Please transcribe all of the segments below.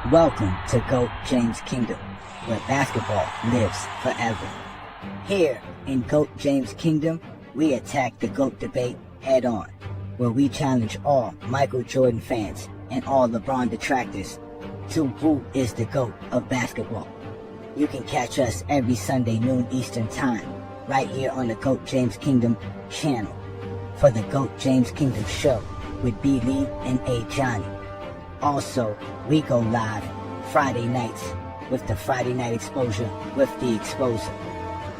Welcome to GOAT James Kingdom, where basketball lives forever. Here in GOAT James Kingdom, we attack the GOAT debate head on, where we challenge all Michael Jordan fans and all LeBron detractors to who is the GOAT of basketball. You can catch us every Sunday noon Eastern Time, right here on the GOAT James Kingdom channel, for the GOAT James Kingdom show with B. Lee and Ajani. Also, we go live Friday nights with the Friday Night Exposure with the Exposer,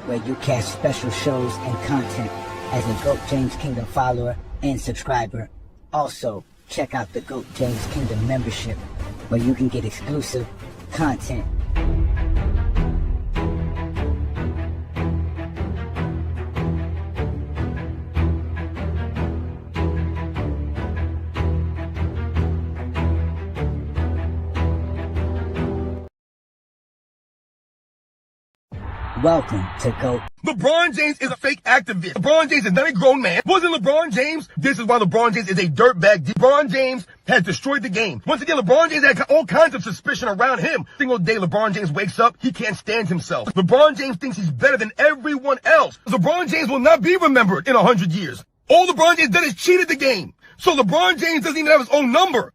where you catch special shows and content as a GOAT James Kingdom follower and subscriber. Also, check out the GOAT James Kingdom membership, where you can get exclusive content. Welcome to GOAT. LeBron James is a fake activist. LeBron James is not a grown man. Wasn't LeBron James? This is why LeBron James is a dirtbag. LeBron James has destroyed the game. Once again, LeBron James had all kinds of suspicion around him. Single day LeBron James wakes up, he can't stand himself. LeBron James thinks he's better than everyone else. LeBron James will not be remembered in 100 years. All LeBron James did is cheated the game. So LeBron James doesn't even have his own number.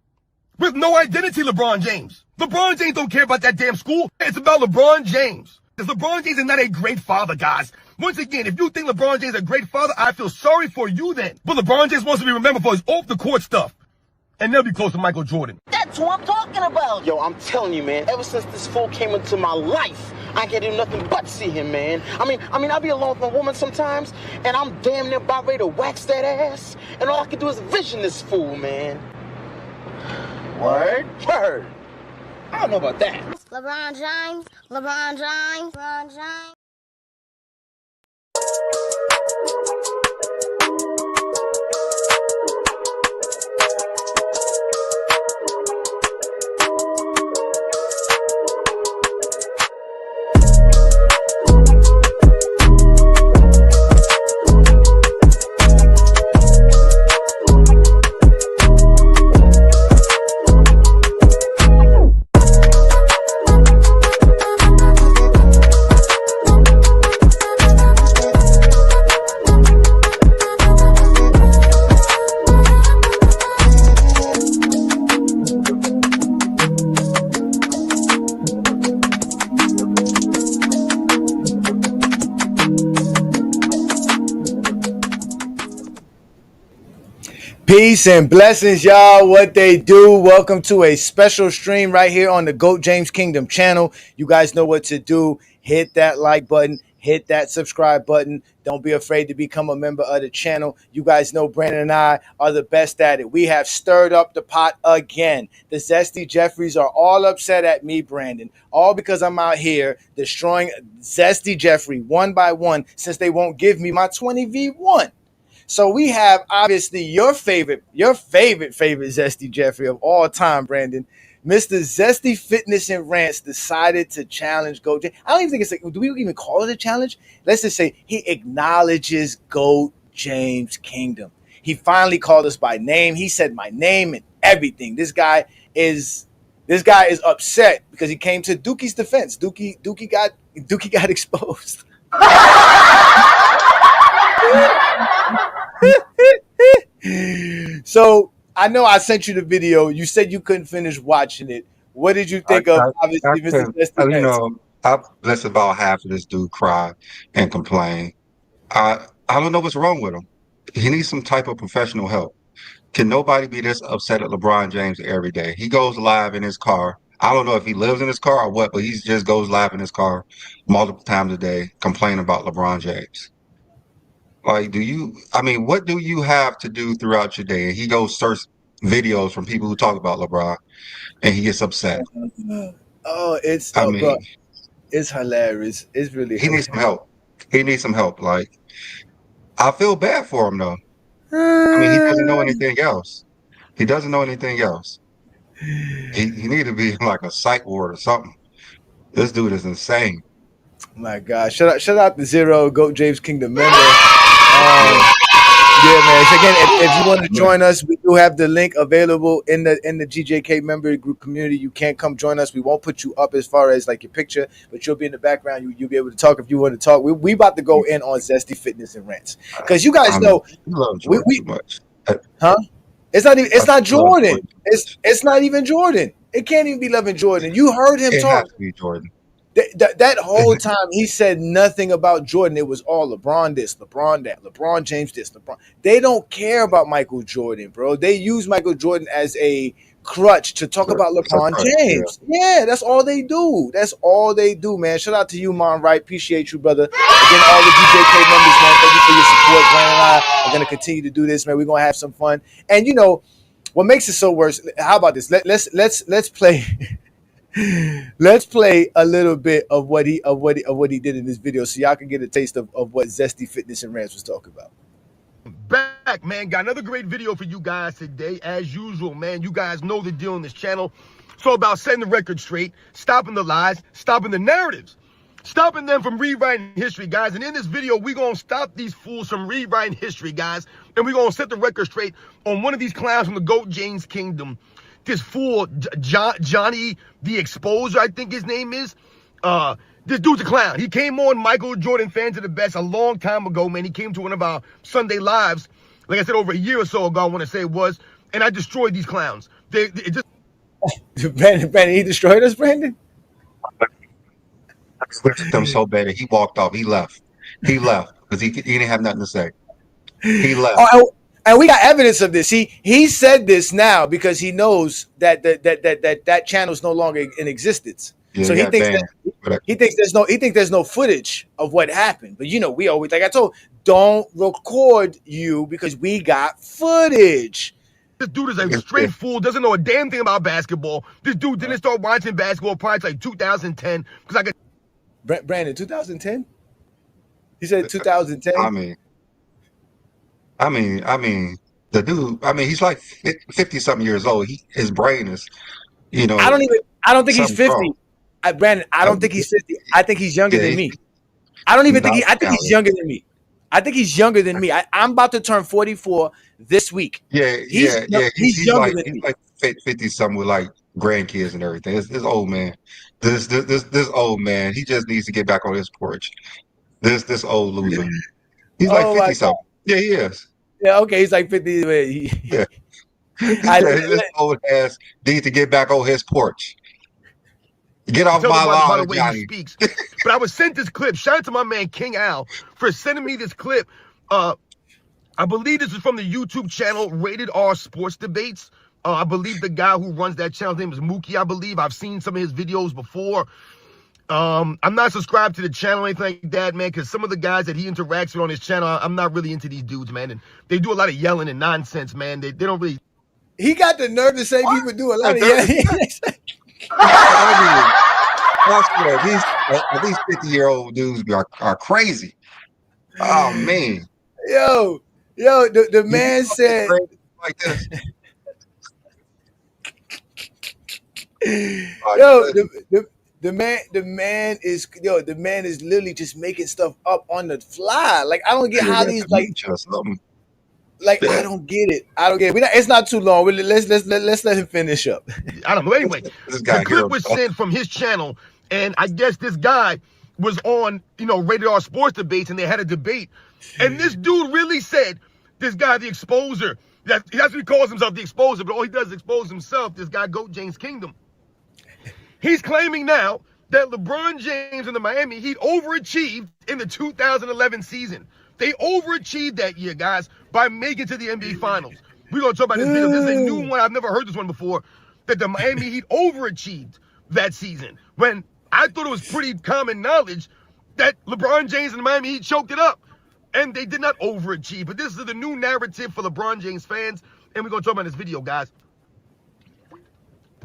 With no identity, LeBron James. LeBron James don't care about that damn school. It's about LeBron James. Because LeBron James is not a great father, guys. Once again, if you think LeBron James is a great father, I feel sorry for you then. But LeBron James wants to be remembered for his off-the-court stuff. And they'll be close to Michael Jordan. That's what I'm talking about. Yo, I'm telling you, man, ever since this fool came into my life, I can't do nothing but see him, man. I mean, I'll be alone with a woman sometimes, and I'm damn near about ready to wax that ass, and all I can do is vision this fool, man. Word? Word. I don't know about that. LeBron James, LeBron James, LeBron James. Peace and blessings, y'all. What they do. Welcome to a special stream right here on the GOAT James Kingdom channel. You guys know what to do. Hit that like button. Hit that subscribe button. Don't be afraid to become a member of the channel. You guys know Brandon and I are the best at it. We have stirred up the pot again. The Zesty Jeffreys are all upset at me, Brandon. All because I'm out here destroying Zesty Jeffrey one by one since they won't give me my 20v1. So we have obviously your favorite Zesty Jeffrey of all time, Brandon. Mr. Zesty Fitness and Rants decided to challenge GOAT James. I don't even think it's do we even call it a challenge? Let's just say he acknowledges GOAT James Kingdom. He finally called us by name. He said my name and everything. This guy is upset because he came to Dookie's defense. Dookie got exposed. So I know I sent you the video. You said you couldn't finish watching it. What did you think of obviously Mr. Zesty? I've listened about half of this dude cry and complain. I don't know what's wrong with him. He needs some type of professional help. Can nobody be this upset at LeBron James every day? He goes live in his car. I don't know if he lives in his car or what, but he just goes live in his car multiple times a day, complaining about LeBron James. Like, what do you have to do throughout your day? And he goes search videos from people who talk about LeBron, and he gets upset. Bro, it's hilarious. It's really he needs some help. He needs some help. Like, I feel bad for him though. I mean, he doesn't know anything else. He doesn't know anything else. He need to be in like a psych ward or something. This dude is insane. My God, shout out to Zero, GOAT James Kingdom member. Yeah, man. So again, if you want to join us, we do have the link available in the GJK member group community. You can come join us. We won't put you up as far as like your picture, but you'll be in the background. You'll be able to talk if you want to talk. We about to go in on Zesty Fitness and Rants because you guys know you love Jordan too much. huh? It's not even. It's not Jordan. It's not even Jordan. It can't even be loving Jordan. You heard him It talk. has to be Jordan. That whole time he said nothing about Jordan. It was all LeBron this, LeBron that, LeBron James this, LeBron. They don't care about Michael Jordan, bro. They use Michael Jordan as a crutch to talk about LeBron James. Yeah, that's all they do. That's all they do, man. Shout out to you, Mon Wright. Appreciate you, brother. Again, all the GJK members, man. Thank you for your support. Brandon and I are gonna continue to do this, man. We're gonna have some fun. And you know what makes it so worse? How about this? Let's play. Let's play a little bit of what he did in this video, so y'all can get a taste of what Zesty Fitness and Rants was talking about. Back, man. Got another great video for you guys today. As usual, man. You guys know the deal on this channel. It's all about setting the record straight, stopping the lies, stopping the narratives, stopping them from rewriting history, guys. And in this video, we're going to stop these fools from rewriting history, guys. And we're going to set the record straight on one of these clowns from the GOAT James Kingdom. This fool, Ajani, the Exposer, I think his name is. This dude's a clown. He came on Michael Jordan Fans of the Best a long time ago, man. He came to one of our Sunday lives, like I said, over a year or so ago, I want to say it was. And I destroyed these clowns. They just... Brandon, he destroyed us, Brandon? I switched them so bad that he walked off. He left. He left because he didn't have nothing to say. He left. And we got evidence of this. He said this now because he knows that that channel is no longer in existence. Yeah, so he thinks there's no footage of what happened. But you know, we always, like I told, don't record you because we got footage. This dude is a straight fool, doesn't know a damn thing about basketball. This dude didn't start watching basketball prior to like 2010 because I got Brandon, 2010? He said 2010. I mean, the dude. I mean, he's like 50-something years old. His brain is, you know. I don't think he's 50. Brandon, I don't think he's 50. I think he's younger than me. I don't even think I think he's younger than me. I think he's younger than me. I'm about to turn 44 this week. He's younger than me. He's like 50-something with like grandkids and everything. This old man. This old man. He just needs to get back on his porch. This old loser. He's like 50-something. Yeah, he is. Yeah, okay, he's like 50. Yeah. This old ass needs to get back on his porch. Get off my lawn, Johnny. But I was sent this clip. Shout out to my man King Al for sending me this clip. I believe this is from the YouTube channel Rated R Sports Debates. I believe the guy who runs that channel's name is Mookie. I believe I've seen some of his videos before. I'm not subscribed to the channel or anything like that, man, because some of the guys that he interacts with on his channel, I'm not really into these dudes, man. And they do a lot of yelling and nonsense, man. They don't really... He got the nerve to say people do a lot of yelling. These 50-year-old dudes are crazy. Oh, man. Yo, the man said... Like this. The man is literally just making stuff up on the fly. Like I don't get how these I don't get it. It's not too long. Let's let him finish up. I don't know. Anyway, the clip was sent from his channel, and I guess this guy was on, Rated R Sports Debates, and they had a debate. And this dude really said, this guy, the Exposer, that's what he calls himself, the Exposer, but all he does is expose himself, this guy, GOAT James Kingdom. He's claiming now that LeBron James and the Miami Heat overachieved in the 2011 season. They overachieved that year, guys, by making it to the NBA Finals. We're going to talk about this video. This is a new one. I've never heard this one before, that the Miami Heat overachieved that season, when I thought it was pretty common knowledge that LeBron James and the Miami Heat choked it up, and they did not overachieve. But this is the new narrative for LeBron James fans, and we're going to talk about this video, guys.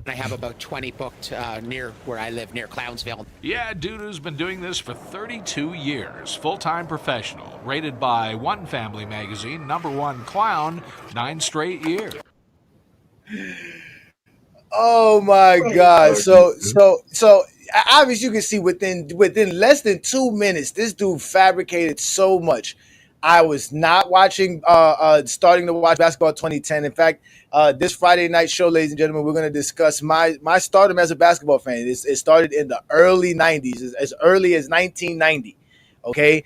I have about 20 booked near where I live, near Clownsville. Yeah, dude who's been doing this for 32 years. Full-time professional. Rated by One Family Magazine, #1 clown, 9 straight years. Oh my God. So obviously you can see within less than 2 minutes, this dude fabricated so much. I was not watching, starting to watch basketball 2010. In fact, this Friday night show, ladies and gentlemen, we're going to discuss my stardom as a basketball fan. It started in the early 90s, as early as 1990. Okay.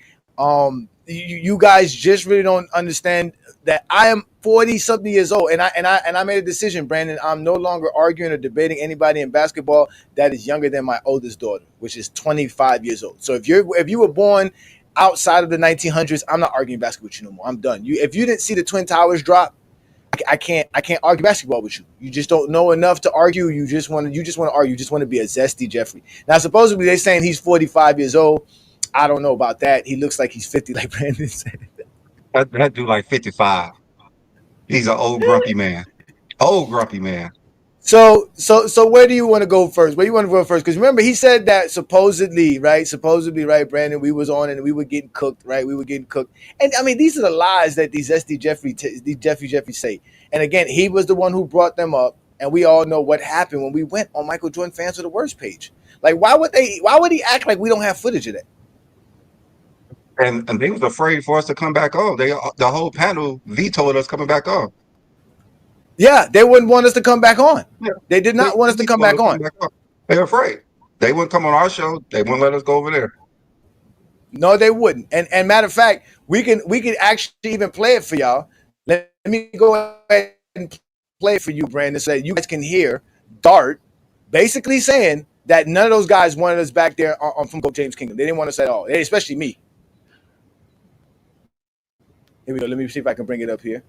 You guys just really don't understand that I am 40 something years old, and I made a decision, Brandon. I'm no longer arguing or debating anybody in basketball that is younger than my oldest daughter, which is 25 years old. So if you were born outside of the 1900s, I'm not arguing basketball with you no more. I'm done. If you didn't see the Twin Towers drop, I can't argue basketball with you. You just don't know enough to argue. You just want to argue. You just want to be a Zesty Jeffrey. Now, supposedly they're saying he's 45 years old. I don't know about that. He looks like he's 50, like Brandon said. That dude like 55. He's an old grumpy man. Old grumpy man. So where do you want to go first? Where do you want to go first? Because remember, he said that supposedly, right, Brandon, we was on and we were getting cooked, right? We were getting cooked. And I mean, these are the lies that these Zesty Jeffrey say. And again, he was the one who brought them up. And we all know what happened when we went on Michael Jordan Fans for the Worst page. Like, why would he act like we don't have footage of that? And they was afraid for us to come back on. The whole panel vetoed us coming back on. Yeah, they wouldn't want us to come back on. Yeah. They did not want us to come back on. They're afraid. They wouldn't come on our show. They wouldn't let us go over there. No, they wouldn't. And matter of fact, we can actually even play it for y'all. Let me go ahead and play it for you, Brandon, so that you guys can hear Dart basically saying that none of those guys wanted us back there from GOAT James Kingdom. They didn't want us at all, especially me. Here we go. Let me see if I can bring it up here.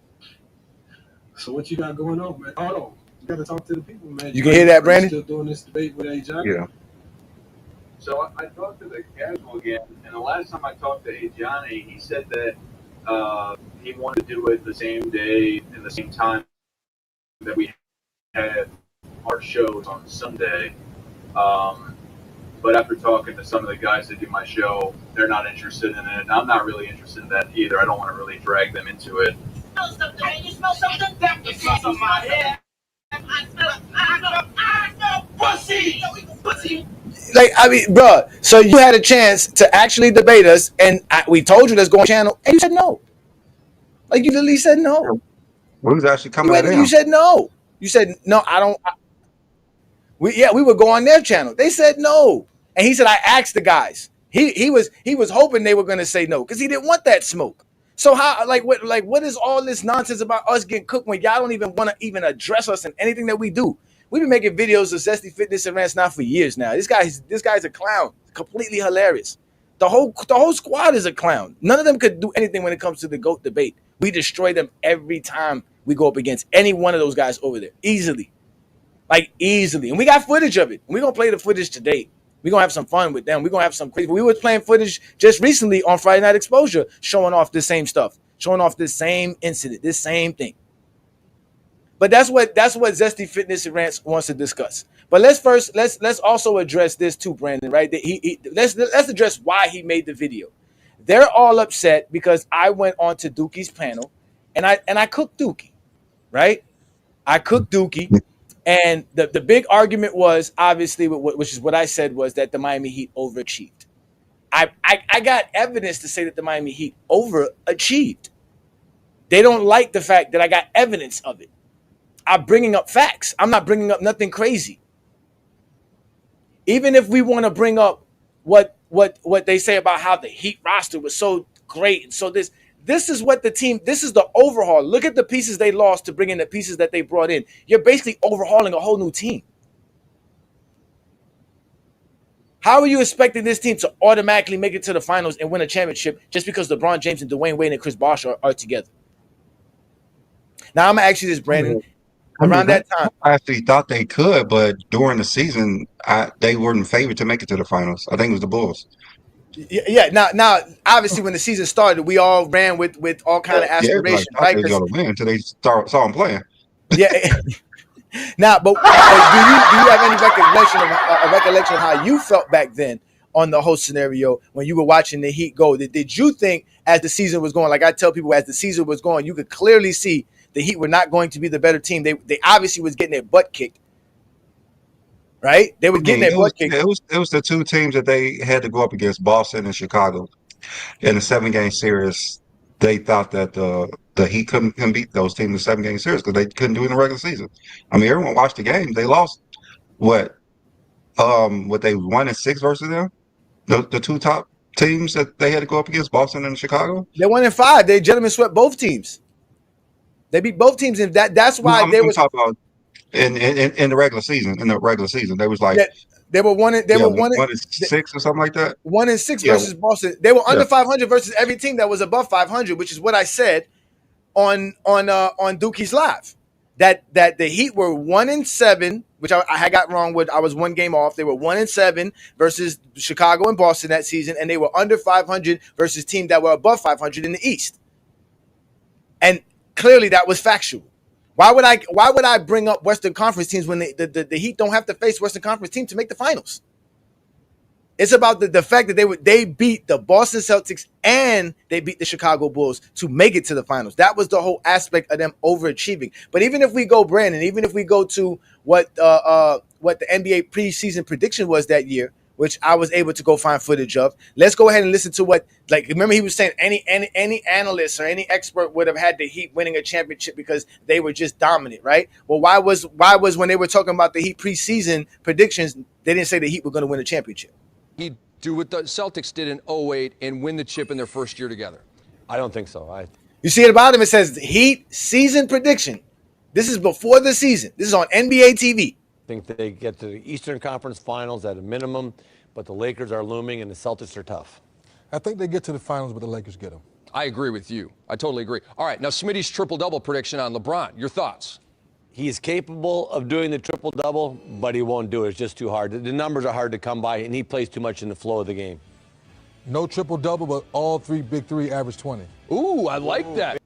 So what you got going on, man? Hold on. You got to talk to the people, man. You can hear that, Brandon? Still doing this debate with Ajani? Yeah. So I talked to the casual again, and the last time I talked to Ajani, he said that he wanted to do it the same day and the same time that we had our shows on Sunday. But after talking to some of the guys that do my show, they're not interested in it. And I'm not really interested in that either. I don't want to really drag them into it. You smell something? You smell something my hair. I smell pussy. Like, I mean, bro, so you had a chance to actually debate us, and we told you let's go on channel, and you said no. Like, you literally said no. We was actually coming at him. You said no. You said, no, I don't. We would go on their channel. They said no. And he said, I asked the guys. He was hoping they were going to say no because he didn't want that smoke. So how, what is all this nonsense about us getting cooked when y'all don't even want to even address us in anything that we do? We've been making videos of Zesty Fitness Rants now for years now. This guy's a clown, completely hilarious. The whole squad is a clown. None of them could do anything when it comes to the GOAT debate. We destroy them every time we go up against any one of those guys over there, easily, like easily. And we got footage of it. We're gonna play the footage today. We're going to have some fun with them. We're going to have some crazy. We were playing footage just recently on Friday Night Exposure, showing off this same stuff, showing off this same incident, this same thing. But that's what Zesty Fitness Rants wants to discuss. But let's also address this too, Brandon, right? Let's address why he made the video. They're all upset because I went on to Dookie's panel and I cooked Dookie, right? I cooked Dookie. And the big argument was, obviously, which is what I said, was that the Miami Heat overachieved. I got evidence to say that the Miami Heat overachieved. They don't like the fact that I got evidence of it. I'm bringing up facts. I'm not bringing up nothing crazy. Even if we want to bring up what they say about how the Heat roster was so great, and so this is what the team, this is the overhaul. Look at the pieces they lost to bring in the pieces that they brought in. You're basically overhauling a whole new team. How are you expecting this team to automatically make it to the finals and win a championship just because LeBron James and Dwayne Wade and Chris Bosh are together? Now, I'm going to ask you this, Brandon. Around that time, I actually thought they could, but during the season, they weren't favored to make it to the finals. I think it was the Bulls. Yeah. Now, obviously, when the season started, we all ran with all kind of aspirations, right? They were going to win until they saw them playing. Yeah. Now, but do you have any recollection of how you felt back then on the whole scenario when you were watching the Heat go? Did you think as the season was going, like I tell people, as the season was going, you could clearly see the Heat were not going to be the better team. They obviously was getting their butt kicked. Right? They were getting their butt kicked. It was the two teams that they had to go up against, Boston and Chicago, in a 7-game series. they thought that the Heat couldn't beat those teams in 7-game series because they couldn't do it in the regular season. I mean, everyone watched the game. They lost what they 1-6 versus them, the two top teams that they had to go up against, Boston and Chicago. They 1-5. They gentlemen swept both teams. They beat both teams, and that's why I'm talking about in the regular season. In the regular season, they was like they were 1-6 or something like that. 1-6 versus Boston. They were under 500 versus every team that was above 500, which is what I said on Dookie's Live. That the Heat were 1-7, which I had got wrong with. I was one game off. They were 1-7 versus Chicago and Boston that season, and they were under 500 versus teams that were above 500 in the East. And clearly, that was factual. Why would I bring up Western Conference teams when the Heat don't have to face Western Conference teams to make the finals? It's about the fact that they beat the Boston Celtics and they beat the Chicago Bulls to make it to the finals. That was the whole aspect of them overachieving. But even if we go, Brandon, even if we go to what the NBA preseason prediction was that year, which I was able to go find footage of, let's go ahead and listen to what, like, remember he was saying any analyst or any expert would have had the Heat winning a championship because they were just dominant, right? Well, why was when they were talking about the Heat preseason predictions, they didn't say the Heat were going to win a championship? He'd do what the Celtics did in 2008 and win the chip in their first year together. I don't think so. You see it about him, it says Heat season prediction. This is before the season. This is on NBA TV. I think they get to the Eastern Conference Finals at a minimum, but the Lakers are looming and the Celtics are tough. I think they get to the finals, but the Lakers get them. I agree with you. I totally agree. All right, now Smitty's triple-double prediction on LeBron. Your thoughts? He's capable of doing the triple-double, but he won't do it. It's just too hard. The numbers are hard to come by, and he plays too much in the flow of the game. No triple-double, but all big three average 20. Ooh, I like that.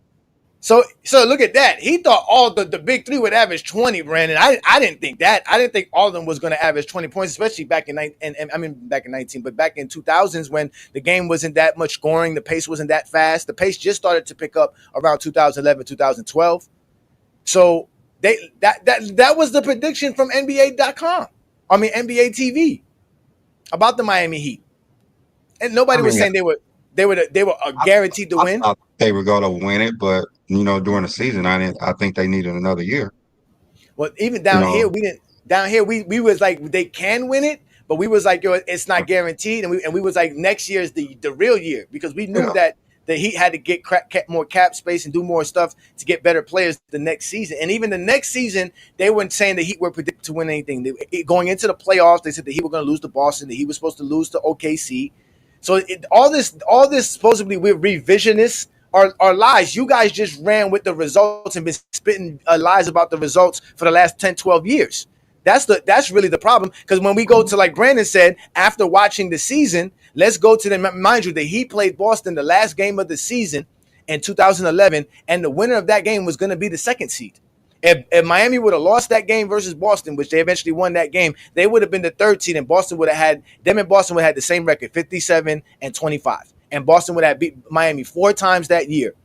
So look at that. He thought all the big three would average 20, Brandon. I didn't think that. I didn't think all of them was going to average 20 points, especially back in 19, but back in 2000s when the game wasn't that much scoring, the pace wasn't that fast. The pace just started to pick up around 2011, 2012. So that was the prediction from NBA.com. I mean NBA TV about the Miami Heat, and nobody was saying they were guaranteed to win. I thought they were going to win it, but during the season, I think they needed another year. Well, even down here, we didn't. Down here, we was like they can win it, but we was like, yo, it's not guaranteed, and we was like next year is the real year because we knew that the Heat had to get more cap space and do more stuff to get better players the next season. And even the next season, they weren't saying the Heat were predicted to win anything. Going into the playoffs, they said the Heat were going to lose to Boston. The Heat was supposed to lose to OKC. So all this supposedly we're revisionists are lies. You guys just ran with the results and been spitting lies about the results for the last 10, 12 years. That's really the problem. Because when we go to, like Brandon said, after watching the season, let's go to them. Mind you, the Heat played Boston the last game of the season in 2011, and the winner of that game was going to be the second seed. If Miami would have lost that game versus Boston, which they eventually won that game, they would have been the third seed, and Boston would have had the same record, 57-25, and Boston would have beat Miami 4 times that year.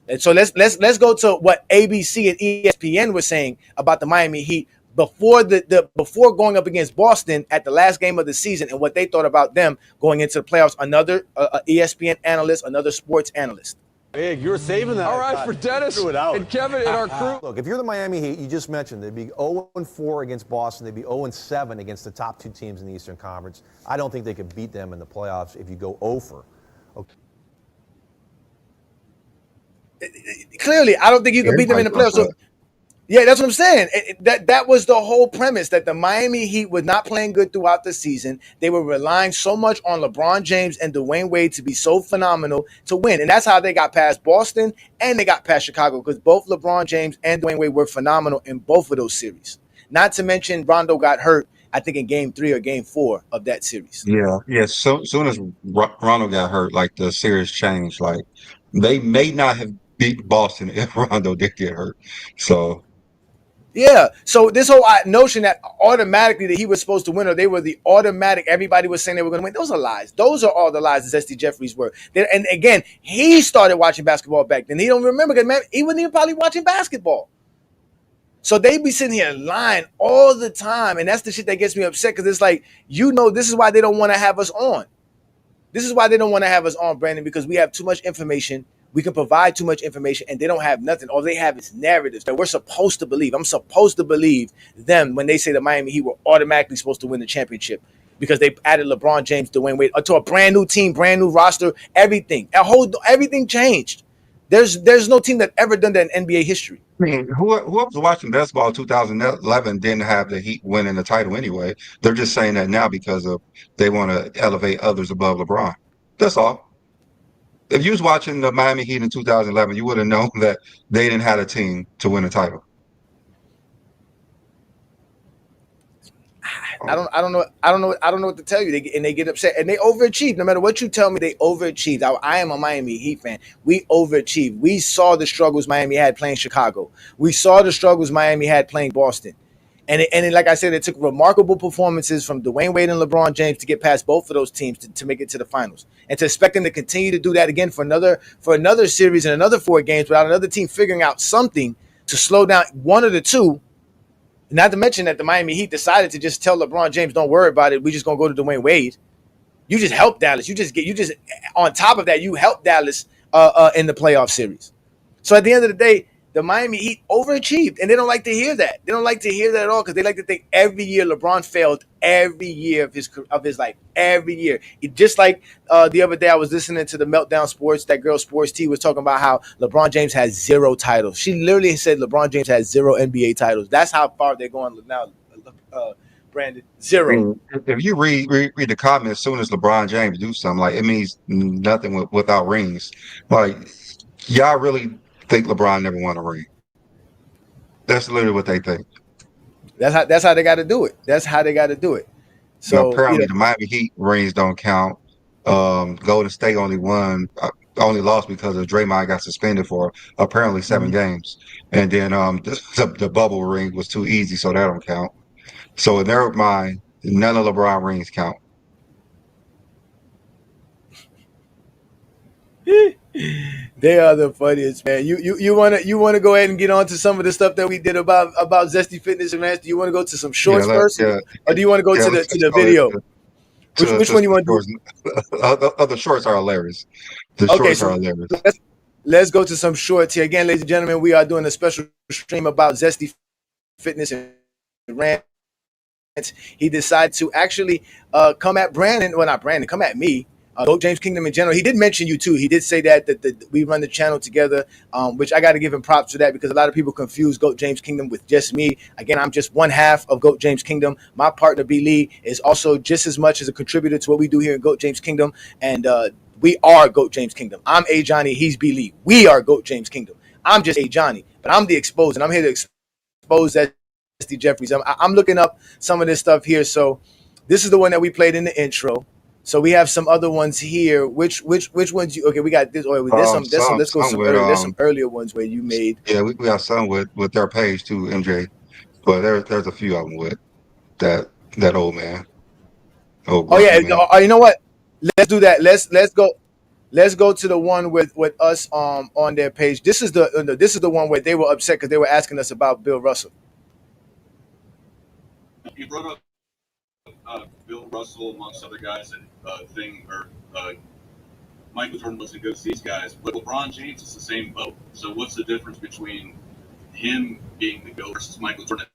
And so let's go to what ABC and ESPN were saying about the Miami Heat before before going up against Boston at the last game of the season, and what they thought about them going into the playoffs. Another ESPN analyst, another sports analyst. Hey, you're saving that. All right, for Dennis and Kevin and our crew. Look, if you're the Miami Heat, you just mentioned they'd be 0-4 against Boston. They'd be 0-7 against the top 2 teams in the Eastern Conference. I don't think they could beat them in the playoffs if you go over. Okay. Clearly, I don't think you can beat them in the playoffs. So, yeah, that's what I'm saying. That was the whole premise, that the Miami Heat was not playing good throughout the season. They were relying so much on LeBron James and Dwayne Wade to be so phenomenal to win. And that's how they got past Boston and they got past Chicago, because both LeBron James and Dwayne Wade were phenomenal in both of those series. Not to mention Rondo got hurt, I think, in game 3 or game 4 of that series. Yeah. So soon as Rondo got hurt, like, the series changed. Like, they may not have beat Boston if Rondo did get hurt. So. Yeah, so this whole notion that automatically that he was supposed to win, or they were the automatic, everybody was saying they were going to win, those are lies. Those are all the lies that Zesty Jeffries were. And again, he started watching basketball back then. He don't remember, because, man, he wasn't even probably watching basketball. So they be sitting here lying all the time, and that's the shit that gets me upset, because it's like, this is why they don't want to have us on. This is why they don't want to have us on, Brandon, because we have too much information. We can provide too much information, and they don't have nothing. All they have is narratives that we're supposed to believe. I'm supposed to believe them when they say the Miami Heat were automatically supposed to win the championship because they added LeBron James, Dwayne Wade to a brand new team, brand new roster, everything. Everything changed. There's no team that ever done that in NBA history. I mean, whoever was watching basketball 2011 didn't have the Heat winning the title anyway. They're just saying that now because they want to elevate others above LeBron. That's all. If you was watching the Miami Heat in 2011, you would have known that they didn't have a team to win a title. I don't know what to tell you. They get upset and they overachieved. No matter what you tell me, they overachieved. I am a Miami Heat fan. We overachieved. We saw the struggles Miami had playing Chicago. We saw the struggles Miami had playing Boston. And like I said, it took remarkable performances from Dwayne Wade and LeBron James to get past both of those teams to make it to the finals. And to expect them to continue to do that again for another series and another 4 games without another team figuring out something to slow down one of the two. Not to mention that the Miami Heat decided to just tell LeBron James, don't worry about it. We're just going to go to Dwayne Wade. You just help Dallas. You just on top of that, you help Dallas in the playoff series. So at the end of the day, the Miami Heat overachieved, and they don't like to hear that. They don't like to hear that at all because they like to think every year LeBron failed every year of his life, every year. Just like the other day I was listening to the Meltdown Sports, that girl Sports T was talking about how LeBron James has 0 titles. She literally said LeBron James has 0 NBA titles. That's how far they're going now, Brandon. 0. I mean, if you read the comments, as soon as LeBron James do something, like it means nothing without rings. Like y'all really think LeBron never won a ring? That's literally what they think. That's how they got to do it. That's how they got to do it. So apparently, the Miami Heat rings don't count. Golden State only lost because of Draymond got suspended for apparently 7 games, and then the bubble ring was too easy, so that don't count. So in their mind, none of LeBron rings count. They are the funniest, man. You wanna go ahead and get on to some of the stuff that we did about Zesty Fitness Rants? Do you want to go to some shorts first, or do you want to go to the video? Which one you want to do? The shorts are hilarious. The shorts are hilarious. Let's go to some shorts here. Again, ladies and gentlemen, we are doing a special stream about Zesty Fitness Rants. He decided to actually come at Brandon. Well, not Brandon. Come at me. Goat James Kingdom in general. He did mention you too. He did say that we run the channel together, which I got to give him props for that because a lot of people confuse Goat James Kingdom with just me. Again, I'm just one half of Goat James Kingdom. My partner B Lee is also just as much as a contributor to what we do here in Goat James Kingdom, and we are Goat James Kingdom. I'm Ajani. He's B Lee. We are Goat James Kingdom. I'm just Ajani, but I'm the exposed, and I'm here to expose that Zesty Jeffries. I'm looking up some of this stuff here. So this is the one that we played in the intro. So we have some other ones here. Which ones you? Okay, we got this. There's some. Let's go some earlier. There's some earlier ones where you made. Yeah, we got some with their page too, MJ. But there's a few of them with that old man. Oh yeah. Man. You know what? Let's do that. Let's go to the one with us on their page. This is the one where they were upset because they were asking us about Bill Russell. You brought up Bill Russell amongst other guys and Michael Jordan wasn't good as these guys, but LeBron James is the same boat. So what's the difference between him being the GOAT versus Michael Jordan?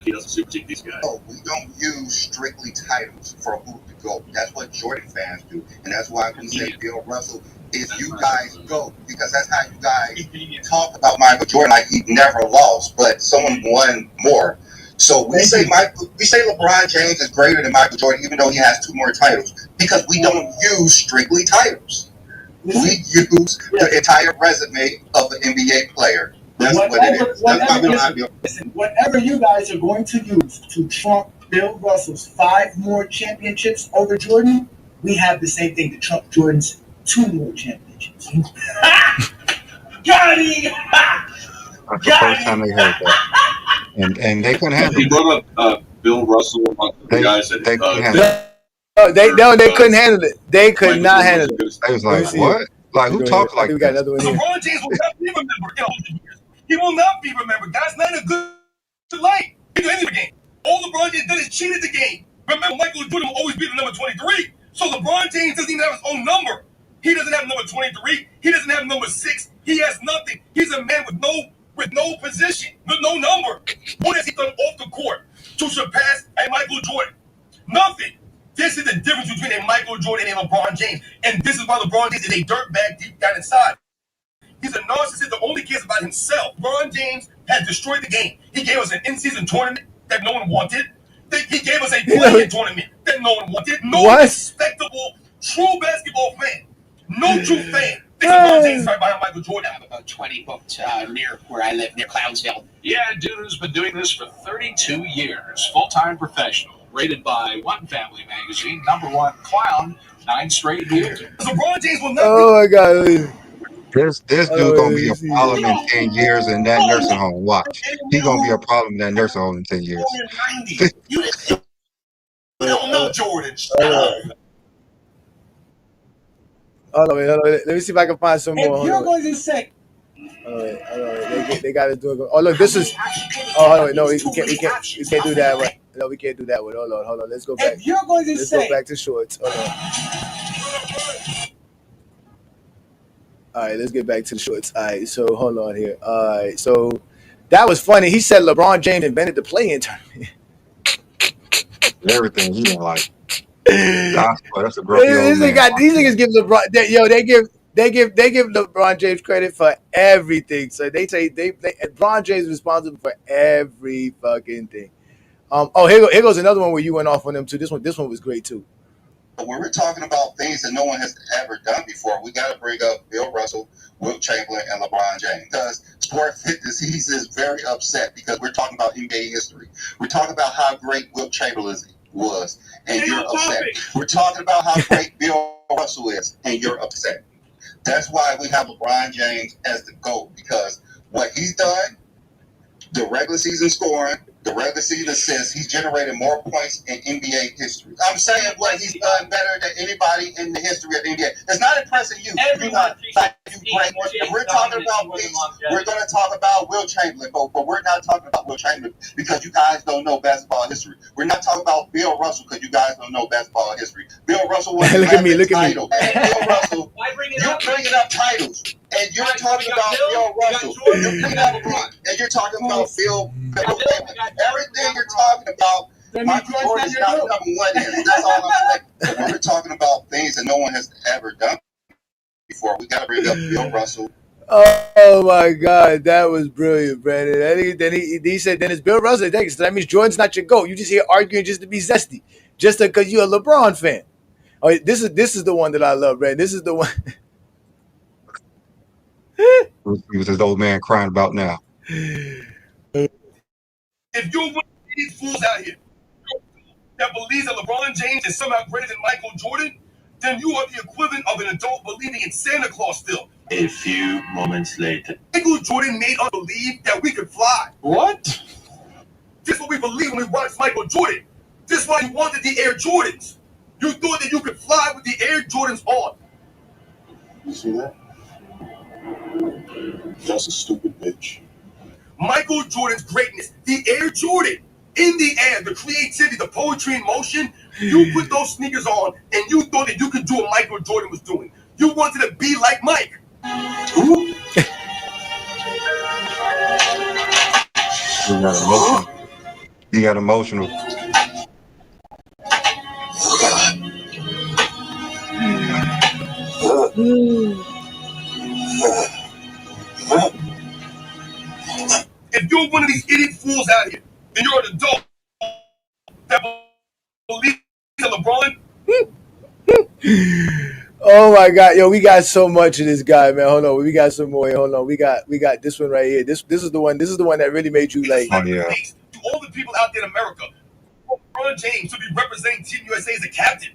He doesn't supersede these guys. Oh, we don't use strictly titles for who to GOAT. That's what Jordan fans do, and that's why we say Bill Russell is you guys GOAT, because that's how you guys talk about Michael Jordan like he never lost, but someone won more. So we say LeBron James is greater than Michael Jordan, even though he has 2 more titles, because we don't use strictly titles. We use the entire resume of an NBA player. That's what it is. Whatever you guys are going to use to trump Bill Russell's 5 more championships over Jordan, we have the same thing to trump Jordan's 2 more championships. Got it! That's the first time they heard that. And they couldn't handle it. He brought up Bill Russell among the guys that they couldn't handle it. They couldn't handle it. They could not handle it. They was like, what? Like, who talks like that? LeBron James will not be remembered in 100 years. He will not be remembered. That's not a good light. He did the game. All LeBron James did is cheated the game. Remember, Michael Jordan will always be the number 23. So LeBron James doesn't even have his own number. He doesn't have number 23. He doesn't have number 6. He has nothing. He's a man with no position, with no number. What has he done off the court to surpass a Michael Jordan? Nothing. This is the difference between a Michael Jordan and LeBron James. And this is why LeBron James is a dirtbag deep down inside. He's a narcissist that only cares about himself. LeBron James has destroyed the game. He gave us an in-season tournament that no one wanted. He gave us a play-in tournament that no one wanted. No respectable, true basketball fan. No true fan. LeBron James right behind Michael Jordan. I have about 20 booked near where I live, near Clownsville. Yeah, dude who's been doing this for 32 years. Full-time professional. Rated by One Family Magazine, #1 clown, 9 straight years. LeBron James will not Oh my God. This dude gonna be a problem in 10 years in that nursing home. Watch. He gonna be a problem in that nursing home in 10 years. You don't know Jordan. Hold on, let me see if I can find some more. If you're going to say, they got to do it. Oh look, this is. Oh hold on, wait, no, we can't do that one. No, we can't do that one. Hold on. Let's go back. If you're going to Let's say, go back to shorts. Hold on. All right, let's get back to the shorts. All right, so hold on here. All right, so that was funny. He said LeBron James invented the play-in tournament. Everything he didn't like. That's a grumpy old man. These niggas give LeBron. They give LeBron James credit for everything. So they say LeBron James is responsible for every fucking thing. Here goes another one where you went off on them too. This one was great too. When we're talking about things that no one has ever done before, we got to bring up Bill Russell, Wilt Chamberlain, and LeBron James. Because Sport Fitness, he's very upset because we're talking about NBA history. We're talking about how great Wilt Chamberlain was, and you're upset. We're talking about how great Bill Russell is, and you're upset. That's why we have LeBron James as the GOAT, because what he's done, the regular season scoring, the regular season assists, he's generated more points in NBA history. I'm saying what he's done better than anybody in the history of the NBA. It's not impressing you. Everyone if we're talking about peace, we're going to talk about Wilt Chamberlain, but we're not talking about Wilt Chamberlain because you guys don't know basketball history. We're not talking about Bill Russell because you guys don't know basketball history. Bill Russell was look at me. Bill Russell, you're bringing up titles, and you're talking about Bill Russell. You're bringing up and you're talking about Bill. Everything you're talking about, Michael Jordan's not coming one in. That's all I'm saying. When we're talking about things that no one has ever done before, we got to bring up Bill Russell. Oh my God, that was brilliant, Brandon. Then he said, then it's Bill Russell. So that means Jordan's not your GOAT. You just here arguing just to be zesty, just because you're a LeBron fan. Oh, this is the one that I love, Brandon. This is the one. He was his old man crying about now. If you're one of these fools out here that believes that LeBron James is somehow greater than Michael Jordan, then you are the equivalent of an adult believing in Santa Claus still. A few moments later. Michael Jordan made us believe that we could fly. What? This is what we believe when we watched Michael Jordan. This is why you wanted the Air Jordans. You thought that you could fly with the Air Jordans on. You see that? That's a stupid bitch. Michael Jordan's greatness, the Air Jordan, in the air, the creativity, the poetry in motion, you put those sneakers on and you thought that you could do what Michael Jordan was doing. You wanted to be like Mike. He got emotional. If you're one of these idiot fools out here, and you're an adult that believes in LeBron. Oh my God, yo, we got so much of this guy, man. Hold on, we got some more. Hold on, we got this one right here. This is the one. This is the one that really made you like. Oh yeah. To all the people out there in America, LeBron James to be representing Team USA as a captain.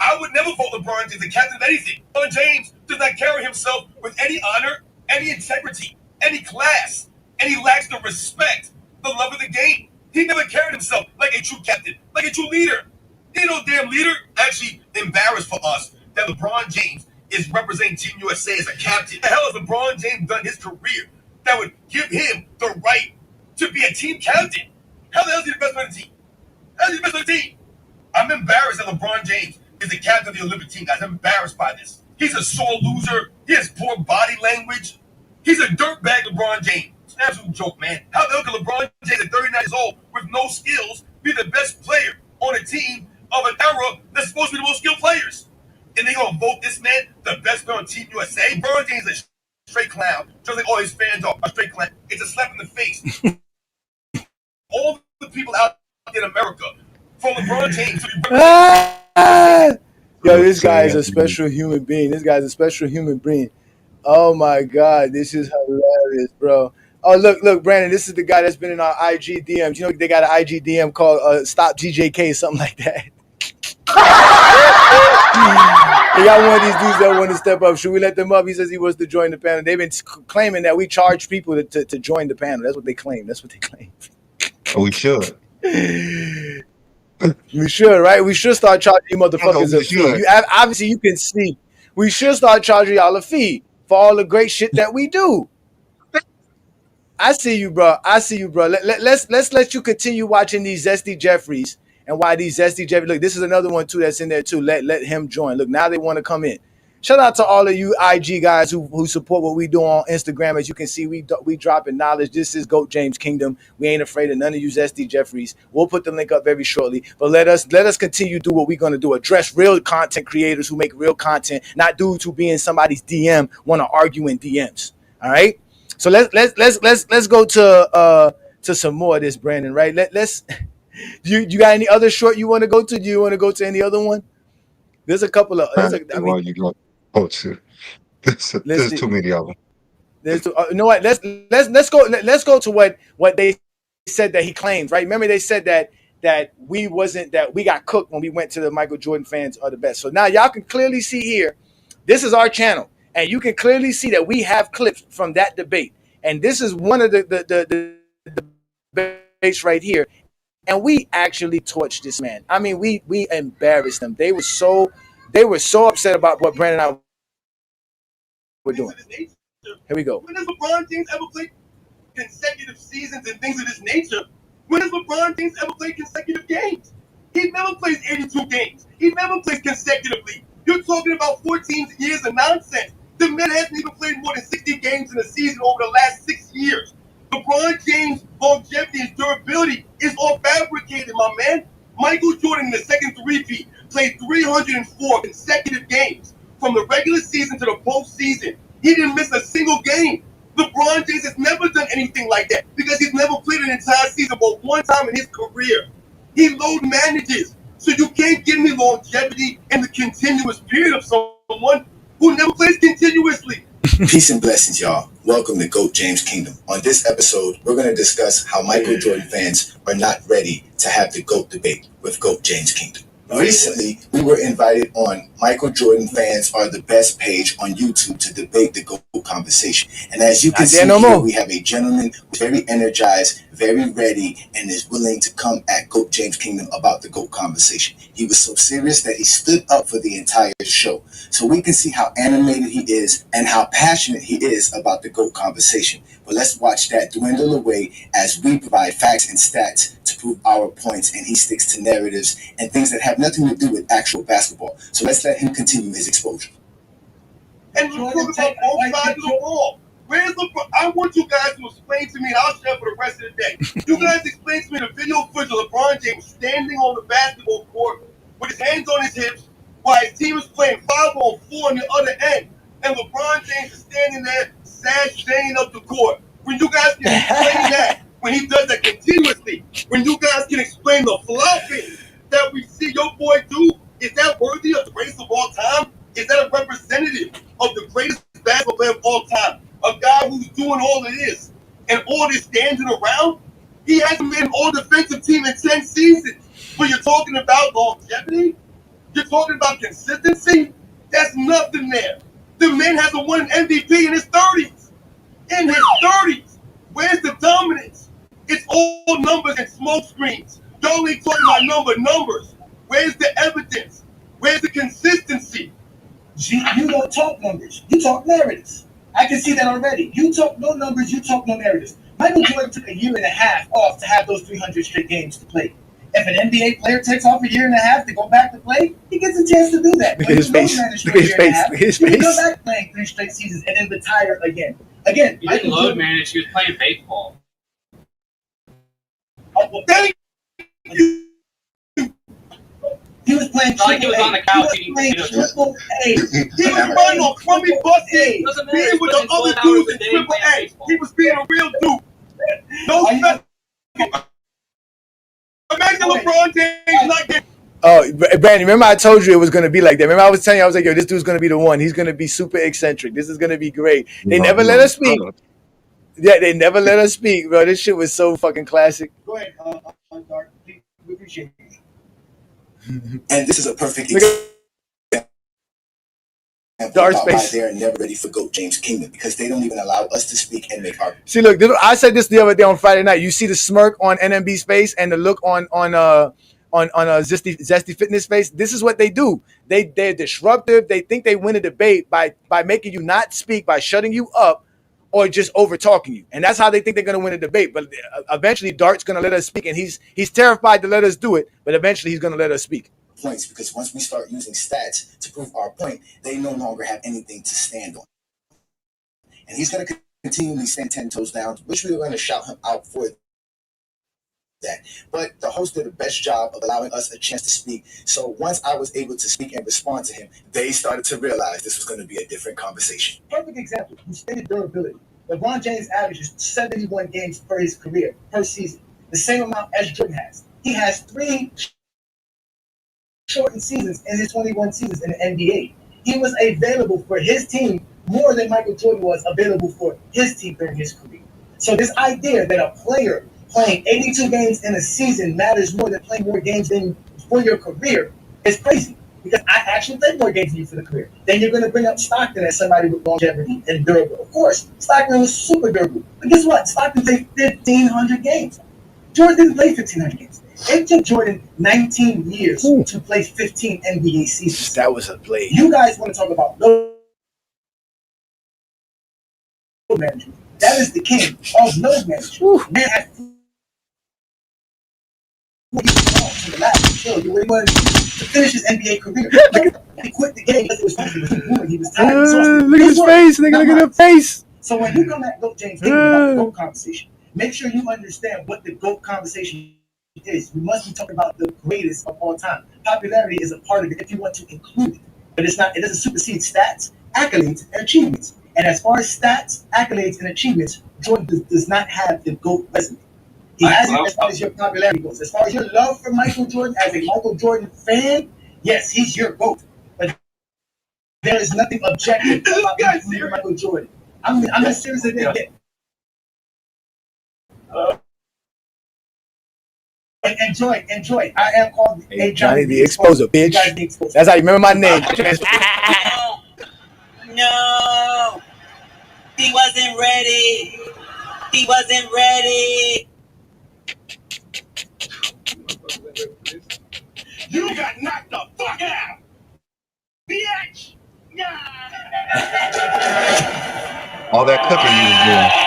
I would never vote LeBron James as a captain of anything. LeBron James does not carry himself with any honor, any integrity, any class, and he lacks the respect, the love of the game. He never carried himself like a true captain, like a true leader. He ain't no damn leader. Actually embarrassed for us that LeBron James is representing Team USA as a captain. The hell has LeBron James done in his career that would give him the right to be a team captain? How the hell is he the best player on the team? How is he the best player on the team? I'm embarrassed that LeBron James is the captain of the Olympic team, guys. I'm embarrassed by this. He's a sore loser. He has poor body language. He's a dirtbag LeBron James. It's an absolute joke, man. How the hell can LeBron James at 39 years old with no skills be the best player on a team of an era that's supposed to be the most skilled players? And they gonna vote this man the best player on Team USA? LeBron James is a straight clown, just like all his fans are a straight clown. It's a slap in the face. All the people out in America, from LeBron James to the Yo, this guy is a special human being. This guy's a special human being. Oh my God, this is hilarious, bro. Oh, look, Brandon, this is the guy that's been in our IG DMs. You know, they got an IG DM called Stop GJK, something like that. They got one of these dudes that want to step up. Should we let them up? He says he wants to join the panel. They've been claiming that we charge people to join the panel. That's what they claim. We should. We should, right? We should start charging you motherfuckers a fee. Obviously, you can see. We should start charging y'all a fee for all the great shit that we do. I see you, bro. Let's let you continue watching these Zesty Jeffreys and why these Zesty Jeffreys. Look, this is another one too that's in there too. Let him join. Look, now they want to come in. Shout out to all of you IG guys who support what we do on Instagram. As you can see, we dropping knowledge. This is GOAT James Kingdom. We ain't afraid of none of you Zesty Jeffreys. We'll put the link up very shortly. But let us continue to do what we're going to do. Address real content creators who make real content, not dudes who be in somebody's DM want to argue in DMs. All right. So let's go to some more of this, Brandon. Right. Let's. You got any other short you want to go to? Do you want to go to any other one? There's a couple of. There's too many of them. You know what? Let's go to what they said that he claimed. Right? Remember they said that we got cooked when we went to the Michael Jordan fans are the best. So now y'all can clearly see here. This is our channel, and you can clearly see that we have clips from that debate. And this is one of the debates right here. And we actually torched this man. I mean, we embarrassed them. They were so upset about what Brandon and I were doing. Here we go. When has LeBron James ever played consecutive seasons and things of this nature? When has LeBron James ever played consecutive games? He never plays 82 games. He never plays consecutively. You're talking about 14 years of nonsense. The man hasn't even played more than 60 games in a season over the last 6 years. LeBron James' longevity and durability is all fabricated, my man. Michael Jordan in the second three-peat played 304 consecutive games from the regular season to the postseason. He didn't miss a single game. LeBron James has never done anything like that because he's never played an entire season but one time in his career. He load manages, so you can't give me longevity in the continuous period of someone who never plays continuously. Peace and blessings, y'all. Welcome to GOAT James Kingdom. On this episode, we're going to discuss how Michael Jordan fans are not ready to have the GOAT debate with GOAT James Kingdom. Recently, we were invited on Michael Jordan Fans Are the Best page on YouTube to debate the GOAT conversation. And as you can see here, we have a gentleman who's very energized, very ready, and is willing to come at GOAT James Kingdom about the GOAT conversation. He was so serious that he stood up for the entire show. So we can see how animated he is and how passionate he is about the GOAT conversation. But let's watch that dwindle away as we provide facts and stats to prove our points, and he sticks to narratives and things that have nothing to do with actual basketball. So let's let him continue his exposure. And we're talking about both sides of the ball. Where's LeBron? I want you guys to explain to me, and I'll share for the rest of the day. You guys explain to me the video footage of LeBron James standing on the basketball court with his hands on his hips while his team is playing 5-on-4 on the other end. And LeBron James is standing there sashaying up the court. When you guys can explain that, when he does that continuously, when you guys can explain the flopping that we see your boy do, is that worthy of the greatest of all time? Is that a representative of the greatest basketball player of all time? A guy who's doing all of this and all this standing around? He hasn't made an all-defensive team in 10 seasons. But you're talking about longevity? You're talking about consistency? That's nothing there. The man hasn't won an MVP in his 30s. In his 30s. Where's the dominance? It's all numbers and smoke screens. Y'all ain't talking about numbers. Where's the evidence? Where's the consistency? You don't talk numbers. You talk narratives. I can see that already. You talk no numbers. You talk no narratives. Michael Jordan took a year and a half off to have those 300 straight games to play. If an NBA player takes off a year and a half to go back to play, he gets a chance to do that. Look at his face. Look at his face. Look at his He can face. go back playing 3 straight seasons and then retire again. Again, He didn't load manage. He was playing baseball. Oh, well, thank you. He was playing Like he was on the couch eating potatoes. potatoes. He He was running on crummy bus days. Being with the other dudes in Triple A. He was being a real dude. No special. Imagine LeBron James not getting. Oh, Brandon, remember I told you it was going to be like that. Remember I was telling you, I was like, yo, this dude's going to be the one. He's going to be super eccentric. This is going to be great. They never let us speak. Yeah, they never let us speak, bro. This shit was so fucking classic. Go ahead, Dark. We appreciate you. And this is a perfect example Dark about why space. they're never ready for GOAT James Kingdom, because they don't even allow us to speak and make our. See, look, I said this the other day on Friday night. You see the smirk on NMB's face and the look on Zesty Fitness face. This is what they do. They're disruptive. They think they win a debate by making you not speak, by shutting you up, or just over talking you. And that's how they think they're going to win a debate. But eventually Dart's going to let us speak, and he's terrified to let us do it, but eventually he's going to let us speak. Points, because once we start using stats to prove our point, they no longer have anything to stand on. And he's going to continually stand 10 toes down, which we're going to shout him out for that. But the host did the best job of allowing us a chance to speak. So once I was able to speak and respond to him, they started to realize this was going to be a different conversation. Perfect example. You stated durability. LeBron James averages 71 games per his career, per season. The same amount as Jordan has. He has 3 shortened seasons in his 21 seasons in the NBA. He was available for his team more than Michael Jordan was available for his team during his career. So this idea that a player playing 82 games in a season matters more than playing more games than for your career is crazy. Because I actually played more games than you for the career. Then you're going to bring up Stockton as somebody with longevity and durable. Of course, Stockton was super durable. But guess what? Stockton played 1,500 games. Jordan didn't play 1,500 games. It took Jordan 19 years to play 15 NBA seasons. That was a play. You guys want to talk about load management. That is the king of load management. Man had to the last show. You wanted to finish his NBA career. He quit the game because it was boring. He was tired. Look at his face. Look at the face. So when you come at GOAT James, think about the GOAT conversation. Make sure you understand what the GOAT conversation is. We must be talking about the greatest of all time. Popularity is a part of it if you want to include it. But it's not. It doesn't supersede stats, accolades, and achievements. And as far as stats, accolades, and achievements, Jordan does not have the GOAT resume. He has it as far as your popularity goes. As far as your love for Michael Jordan as a Michael Jordan fan, yes, he's your GOAT. But there is nothing objective about Michael Jordan. I'm as serious as they get. Enjoy. I am called Ajani the Exposer, bitch. That's how you remember my name. No, he wasn't ready. He wasn't ready. You got knocked the fuck out, bitch. All that cooking he was doing.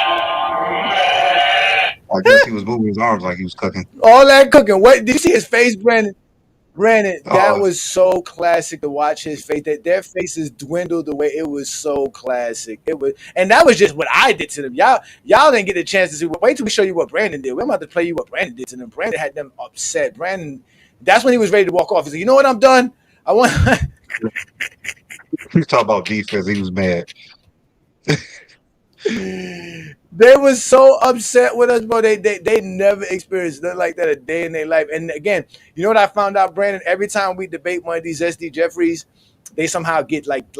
I guess he was moving his arms like he was cooking. All that cooking. What did you see his face, Brandon? That was so classic to watch his face. That their faces dwindled the way it was so classic. It was, and that was just what I did to them. Y'all didn't get a chance to see. Wait till we show you what Brandon did. We're about to play you what Brandon did to them. Brandon had them upset. Brandon, that's when he was ready to walk off. He said, "You know what? I'm done. I want." He's talking about defense. He was mad. They were so upset with us, bro. They never experienced nothing like that a day in their life. And again, you know what I found out, Brandon? Every time we debate one of these Zesty Jeffreys, they somehow get like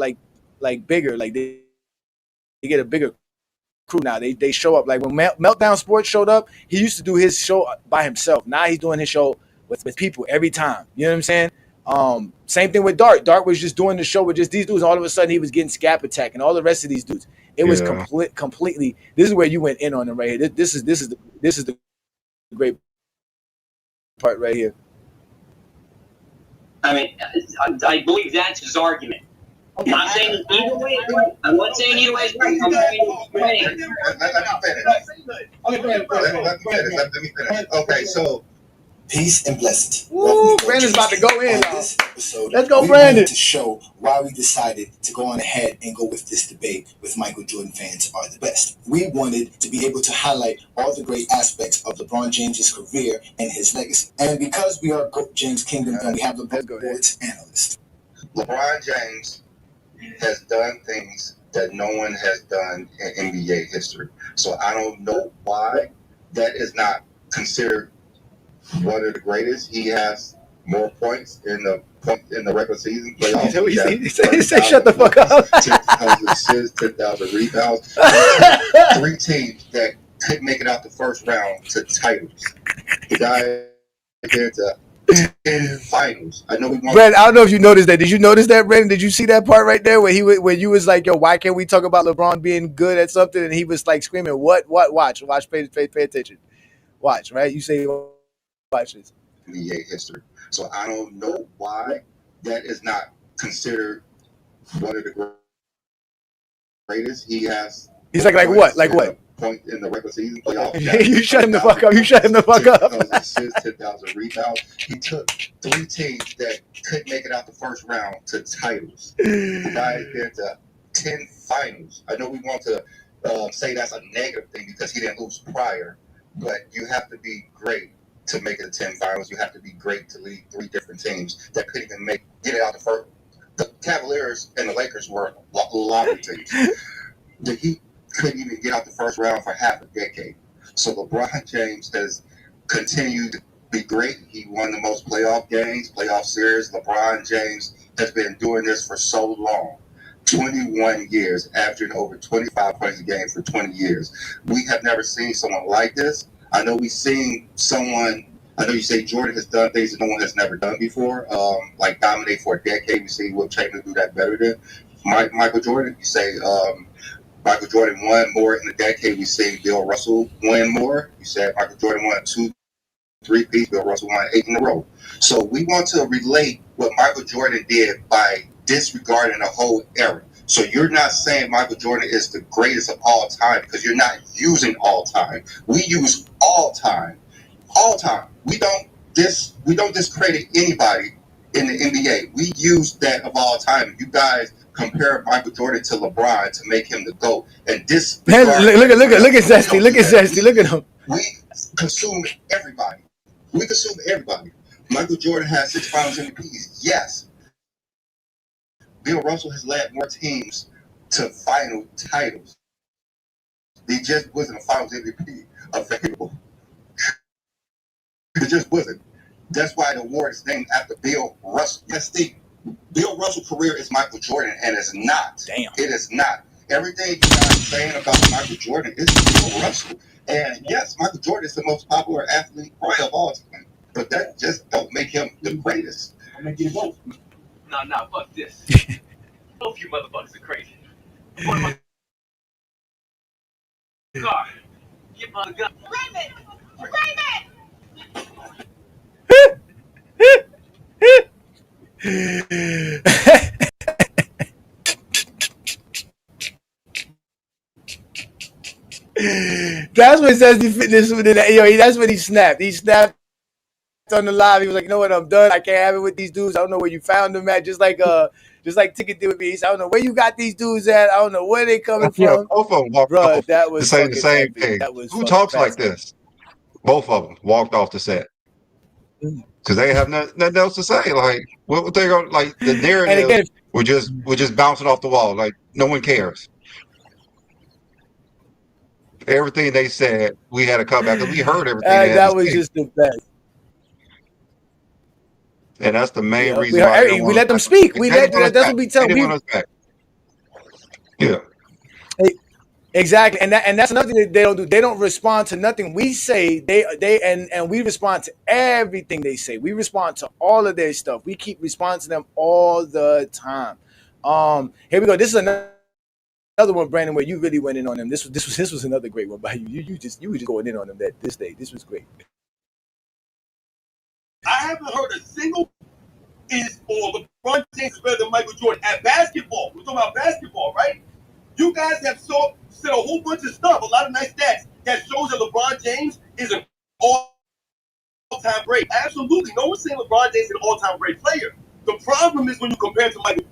bigger. Like they get a bigger crew now. They show up. Like when Meltdown Sports showed up, he used to do his show by himself. Now he's doing his show with people every time. You know what I'm saying? Same thing with Dart. Dart was just doing the show with just these dudes. And all of a sudden, he was getting Scap Attack and all the rest of these dudes. It was completely. This is where you went in on them right here. This is the great part right here. I mean, I believe that's his argument. I'm not saying either way. I'm not saying either way is right. I'm saying Let me finish. Okay, so Peace and blessings. Ooh, Brandon's about to go in. This episode, Let's go, we Brandon. wanted to show why we decided to go on ahead and go with this debate with Michael Jordan fans are the best. We wanted to be able to highlight all the great aspects of LeBron James's career and his legacy. And because we are GOAT James Kingdom and we have the sports analyst. LeBron James has done things that no one has done in NBA history. So I don't know why that is not considered one of the greatest. He has more points in the regular season playoffs. He said, "Shut the fuck up." 10,000 assists, 10,000 rebounds. 3 teams that couldn't make it out the first round to titles. The guy did the 10 finals. I know we want. Brandon, I don't know if you noticed that. Did you notice that, Brandon? Did you see that part right there where you was like, "Yo, why can't we talk about LeBron being good at something?" And he was like screaming, "What? Watch, pay attention. Watch, right? You say, watch this." NBA history. So I don't know why that is not considered one of the greatest. He has. He's like what? Like what? Point in the regular season playoffs. You shut him the fuck up. You shut him the fuck up. 10,000 assists, 10,000 rebounds. He took 3 teams that couldn't make it out the first round to titles. The guy has been to 10 finals. I know we want to say that's a negative thing because he didn't lose prior, but you have to be great to make it to 10 finals. You have to be great to lead 3 different teams that couldn't even get it out the first. The Cavaliers and the Lakers were lottery teams. The Heat couldn't even get out the first round for half a decade. So LeBron James has continued to be great. He won the most playoff games, playoff series. LeBron James has been doing this for so long. 21 years, averaging over 25 points a game for 20 years. We have never seen someone like this. I know we've seen someone, I know you say Jordan has done things that no one has never done before, like dominate for a decade. We see Will Chamberlain do that better than Michael Jordan. You say Michael Jordan won more in a decade. We see Bill Russell win more. You said Michael Jordan won 2, 3 peats. Bill Russell won 8 in a row. So we want to relate what Michael Jordan did by disregarding the whole era. So you're not saying Michael Jordan is the greatest of all time because you're not using all time. We use all time. All time. We don't discredit anybody in the NBA. We use that of all time. You guys compare Michael Jordan to LeBron to make him the GOAT. And this look at Zesty. Look at Zesty. Look at him. We consume everybody. We consume everybody. Michael Jordan has 6 finals MVPs. Yes. Bill Russell has led more teams to final titles. He just wasn't a finals MVP available. It just wasn't. That's why the award is named after Bill Russell. Yes, Bill Russell's career is Michael Jordan, and it's not. Damn. It is not. Everything you guys are saying about Michael Jordan is Bill Russell. And yes, Michael Jordan is the most popular athlete probably of all time. But that just don't make him the greatest. I'll make you vote. Nah, fuck this. Both you motherfuckers are crazy. What am I? Car. Get my gun. Raymond! That's what Zesty Fitness did. Yo, that's when he snapped. He snapped on the live. He was like, "You know what? I'm done. I can't have it with these dudes. I don't know where you found them at." Just like Ticket did with me. He said, "I don't know where you got these dudes at. I don't know where they coming from." Both of them walked Bro, off that was to say the same epic. thing. That was Who talks like this? Both of them walked off the set because they have nothing else to say. Like what they going like the narrative? Again, we're just bouncing off the wall. Like no one cares. Everything they said, we had to come back because we heard everything. That was just the best. And that's the main reason why we let them speak. That's what we tell them. Yeah. Exactly. And that's another thing that they don't do. They don't respond to nothing we say. And we respond to everything they say. We respond to all of their stuff. We keep responding to them all the time. Here we go. This is another one, Brandon, where you really went in on them. This was another great one by you. You were just going in on them this day. This was great. I haven't heard a single LeBron James is better than Michael Jordan at basketball. We're talking about basketball, right? You guys have said a whole bunch of stuff, a lot of nice stats that shows that LeBron James is an all all-time great. Absolutely. No one's saying LeBron James is an all-time great player. The problem is when you compare him to Michael.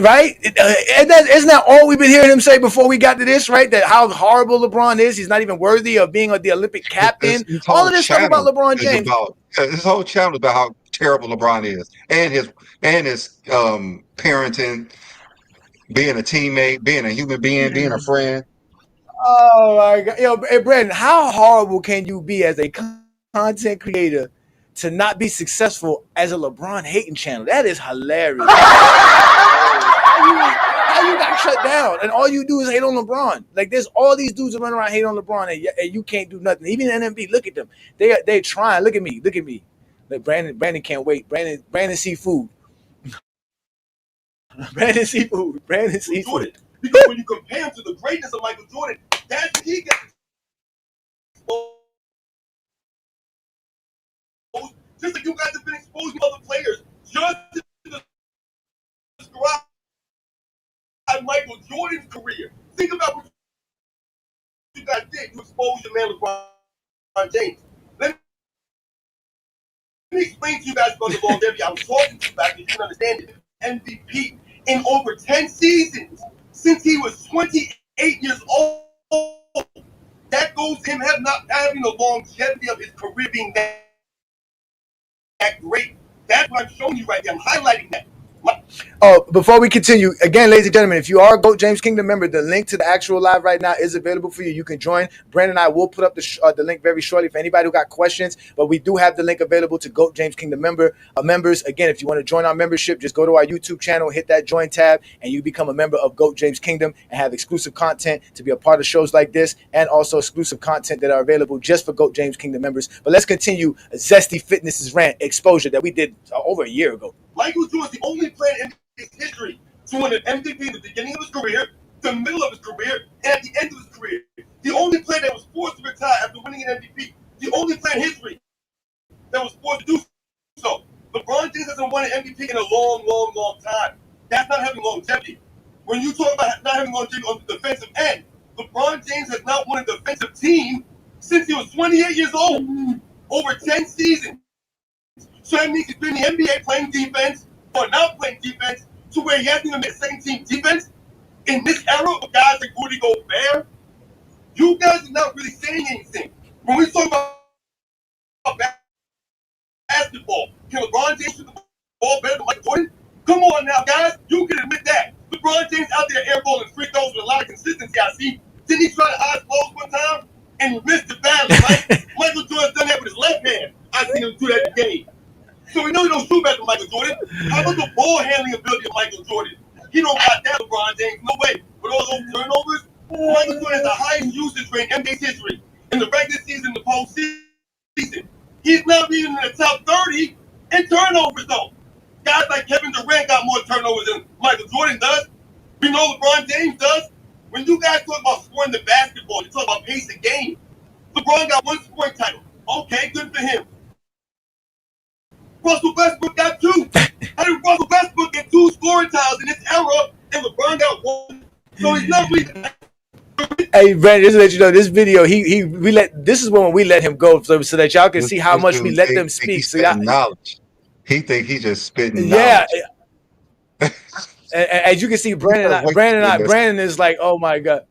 Right? Isn't that all we've been hearing him say before we got to this, right? That how horrible LeBron is. He's not even worthy of being the Olympic captain. All of this stuff about LeBron James. His whole channel is about how terrible LeBron is, and his parenting, being a teammate, being a human being, being a friend. Oh my God. Yo, hey, Brandon, how horrible can you be as a content creator to not be successful as a LeBron hating channel? That is hilarious. How you got shut down and all you do is hate on LeBron? Like, there's all these dudes that run around hating on LeBron and you can't do nothing. Even NMB, look at them. They trying. Look at me. Like Brandon can't wait. Brandon seafood. Brandon seafood. Because when you compare him to the greatness of Michael Jordan, that's when he gets exposed. Just like you guys have been exposing other players just to describe Michael Jordan's career. Think about what you guys did. You exposed your man LeBron James. Let me explain to you guys about the longevity. I was talking to you about it. You can understand it. MVP in over 10 seasons since he was 28 years old. That goes to him not having the longevity of his career being that great. That's what I'm showing you right there. I'm highlighting that. Oh, before we continue, again, ladies and gentlemen, if you are a GOAT James Kingdom member, the link to the actual live right now is available for you. You can join. Brandon and I will put up the link very shortly for anybody who got questions, but we do have the link available to GOAT James Kingdom members. Again, if you want to join our membership, just go to our YouTube channel, hit that join tab, and you become a member of GOAT James Kingdom and have exclusive content to be a part of shows like this and also exclusive content that are available just for GOAT James Kingdom members. But let's continue Zesty Fitness's rant exposure that we did over a year ago. Michael Jordan's the only player in his history to win an MVP at the beginning of his career, the middle of his career, and at the end of his career. The only player that was forced to retire after winning an MVP. The only player in history that was forced to do so. LeBron James hasn't won an MVP in a long time. That's not having longevity. When you talk about not having longevity on the defensive end, LeBron James has not won a defensive team since he was 28 years old. Over 10 seasons. So that means he's been in the NBA playing defense or not playing defense to where he hasn't even made second team defense. In this era of guys like Rudy Gobert, you guys are not really saying anything. When we talk about basketball, can LeBron James shoot the ball better than Michael Jordan? Come on now, guys. You can admit that. LeBron James out there airballing free throws with a lot of consistency, I see. Didn't he try to eyes closed one time and he missed the battle, right? Michael Jordan's done that with his left hand. I seen him do that in the game. So we know he don't shoot better than Michael Jordan. How about the ball handling ability of Michael Jordan? He don't got that, LeBron James. No way. With all those turnovers, Michael Jordan has the highest usage rate in NBA history. In the regular season, the postseason. He's not even in the top 30 in turnovers, though. Guys like Kevin Durant got more turnovers than Michael Jordan does. We know LeBron James does. When you guys talk about scoring the basketball, you talk about pace of game. LeBron got one scoring title. Okay, good for him. Russell Westbrook got 2. How did Russell Westbrook get 2 scoring titles in this era and LeBron got 1? So he's not really. Hey, Brandon, just to let you know, this video, this is when we let him go so that y'all can see how much we let them speak. So knowledge. He think he's just spitting knowledge. Yeah. As you can see, Brandon is like, oh my God.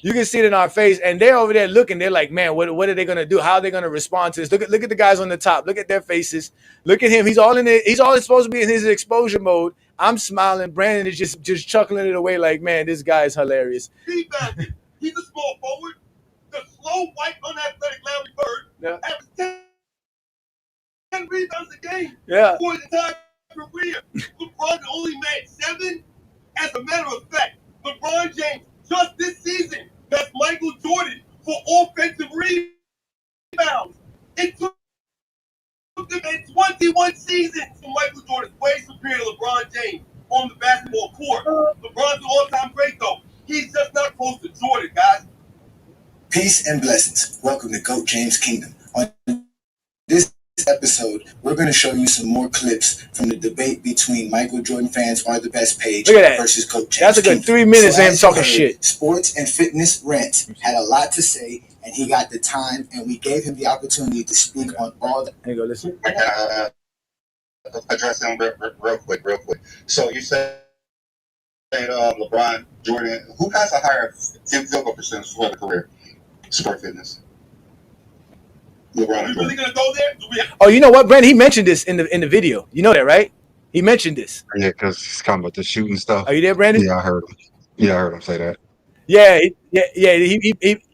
You can see it in our face, and they're over there looking. They're like, man, what are they gonna do? How are they gonna respond to this? Look at the guys on the top. Look at their faces. Look at him. He's all in it. He's all supposed to be in his exposure mode. I'm smiling. Brandon is just chuckling it away like, man, this guy is hilarious. He's a small forward. The slow, white, unathletic Larry Bird averages 10 rebounds a game for his entire career. LeBron only made 7. As a matter of fact, LeBron James just this season that's Michael Jordan for offensive rebounds. It took them 21 seasons for Michael Jordan, way superior to LeBron James on the basketball court. LeBron's an all-time great, though. He's just not close to Jordan, guys. Peace and blessings. Welcome to GOAT James Kingdom. On this episode, episode, we're going to show you some more clips from the debate between Michael Jordan fans are the best page Look at that. versus Coach James. That's a good 3 minutes of him talking shit. Sports and Fitness Rants had a lot to say, and he got the time, and we gave him the opportunity to speak on all the... Here you go, listen. Address him real quick. So you said LeBron, Jordan, who has a higher field goal percentage for the career? Sport Fitness. LeBron. Are you really gonna go there? Oh, you know what, Brandon? He mentioned this in the video. You know that, right? He mentioned this. Yeah, because he's talking about the shooting stuff. Are you there, Brandon? Yeah, I heard him. Yeah, I heard him say that. Yeah.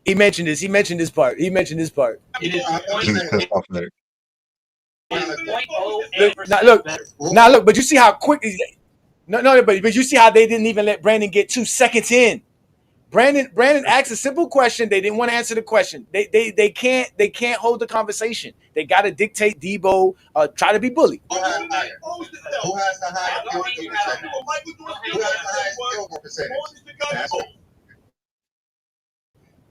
He mentioned this. He mentioned this part. He mentioned this part. He was pissed off at it. Look, but you see how quick but you see how they didn't even let Brandon get 2 seconds in. Brandon asked a simple question. They didn't want to answer the question. They can't hold the conversation. They got to dictate Debo, try to be bully. Who has the highest field goal percentage?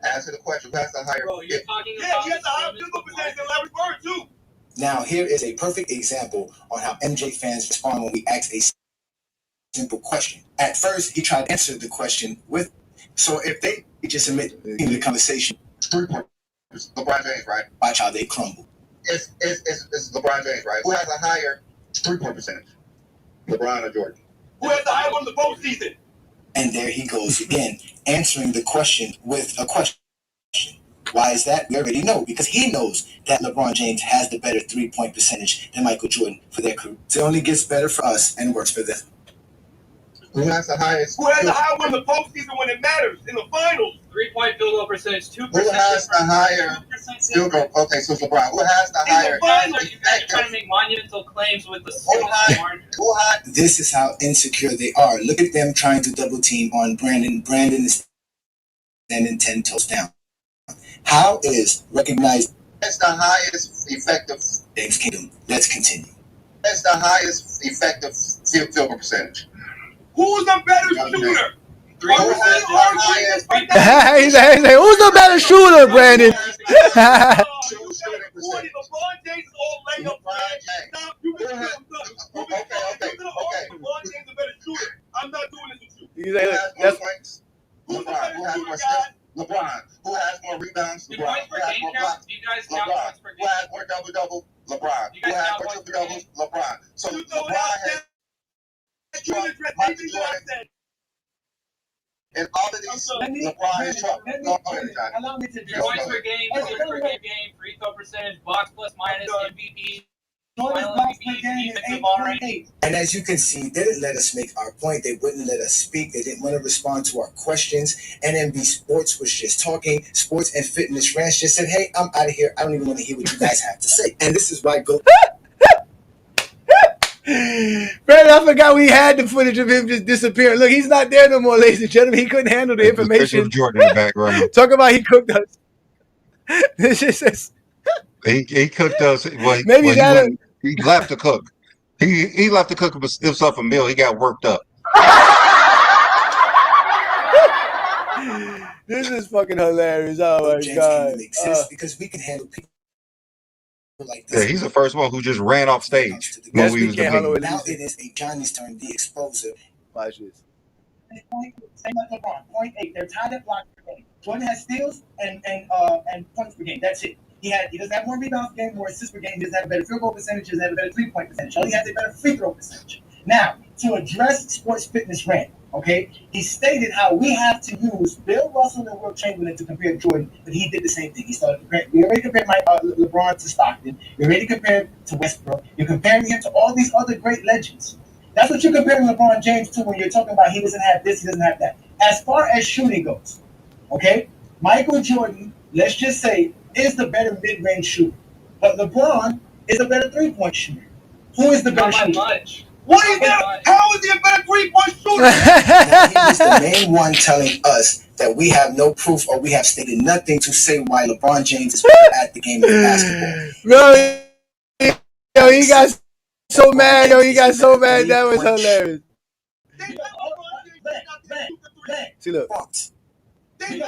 Answer the question. Who has the higher? Bro, you're talking about he has a higher field goal percentage than Larry Bird too. Now, here is a perfect example on how MJ fans respond when we ask a simple question. At first, he tried to answer the question with, so if they just admit in the conversation, 3 points. LeBron James, right? Watch how they crumble. It's LeBron James, right? Who has a higher 3-point percentage? LeBron or Jordan? Who has the higher one in the postseason? And there he goes again, answering the question with a question. Why is that? We already know, because he knows that LeBron James has the better 3-point percentage than Michael Jordan for their career. It only gets better for us and works for them. Who has the highest? Who has the higher one in the postseason when it matters? In the finals? 3-point field goal percentage, 2%. Who has the higher field goal? Okay, so it's LeBron. Who has the higher? You guys are trying to make monumental claims with the margin. This is how insecure they are. Look at them trying to double team on Brandon. Brandon is standing 10 toes down. How is recognized? It's the highest effective. James Kingdom. Let's continue. It's the highest effective field goal percentage. Who's the better shooter? Who's the better shooter, Brandon? I'm not doing this with you. Who has more assists? LeBron. Who has more rebounds? LeBron. Who has more blocks? LeBron. Who has more double-double? LeBron. Who has more triple-doubles? LeBron. So LeBron has Michael Jordan. And all of these, LeBron is trouble. Allow me to points per game, free throw percentage, box plus minus, MVP. And as you can see, they didn't let us make our point. They wouldn't let us speak. They didn't want to respond to our questions. NMB Sports was just talking. Sports and Fitness Rants just said, hey, I'm out of here. I don't even want to hear what you guys have to say. And this is why Brandon, I forgot we had the footage of him just disappearing. Look, he's not there no more, ladies and gentlemen. He couldn't handle the information. Jordan in the background. Talk about he cooked us. This is he cooked us. Well, maybe he left to cook. He left to cook himself a meal. He got worked up. This is fucking hilarious. Oh my god! Because we can handle people like this. Yeah, he's the first one who just ran off stage when we was debating. Now it is Ajani's turn. The exposer. Watch this. Same like LeBron, 0.8. They're tied at blocks per game. Jordan has steals and points per game. That's it. He doesn't have more rebounds per game, more assists per game. He doesn't have a better field goal percentage. He doesn't have a better 3-point percentage. He has a better free throw percentage. Now, to address Sports Fitness Rant, okay, he stated how we have to use Bill Russell and Will Chamberlain to compare Jordan, but he did the same thing. He started comparing. We already compared LeBron to Stockton. We already compared to Westbrook. You're comparing him to all these other great legends. That's what you're comparing LeBron James to when you're talking about he doesn't have this, he doesn't have that. As far as shooting goes, okay, Michael Jordan, let's just say, is the better mid-range shooter. But LeBron is a better 3-point shooter. Who is the better shooter? Much. What is that? How is he a better 3-point shooter? Now, he was the main one telling us that we have no proof or we have stated nothing to say why LeBron James is at the game of basketball. Bro, yo, he got so mad. Yo, he got so mad. That was hilarious. See, look. He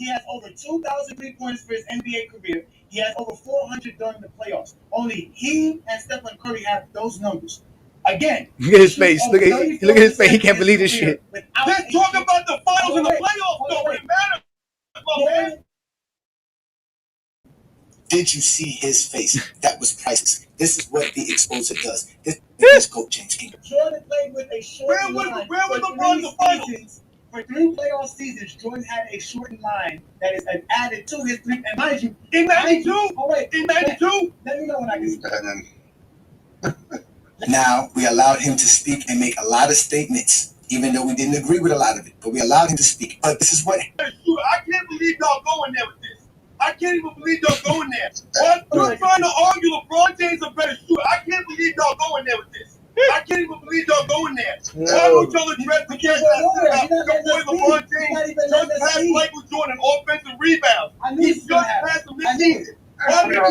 has over 2,000 3-pointers for his NBA career. He has over 400 during the playoffs. Only he and Stephen Curry have those numbers. Again, look at his face. Look at his face. He can't believe this shit. Let's talk about the finals and the playoffs, though. It matters, my man. Did you see his face? That was priceless. This is what the exposer does. This is Coach James Kingdom. Jordan played with a short line. Where was LeBron in the finals? For 3 playoff seasons, Jordan had a shortened line that is added to his 3. And mind you, in 92? Oh, wait. In 92? Let me know when I can speak. Now, we allowed him to speak and make a lot of statements, even though we didn't agree with a lot of it. But we allowed him to speak. But this is what... I can't believe y'all going there with this. I can't even believe y'all going there. You're trying to argue LeBron James a better shooter. I can't believe y'all going there with this. I can't even believe y'all going there. Why don't y'all address the case about your boy LeBron James just passed Michael Jordan offensive rebounds? He just passed him this season. Why did he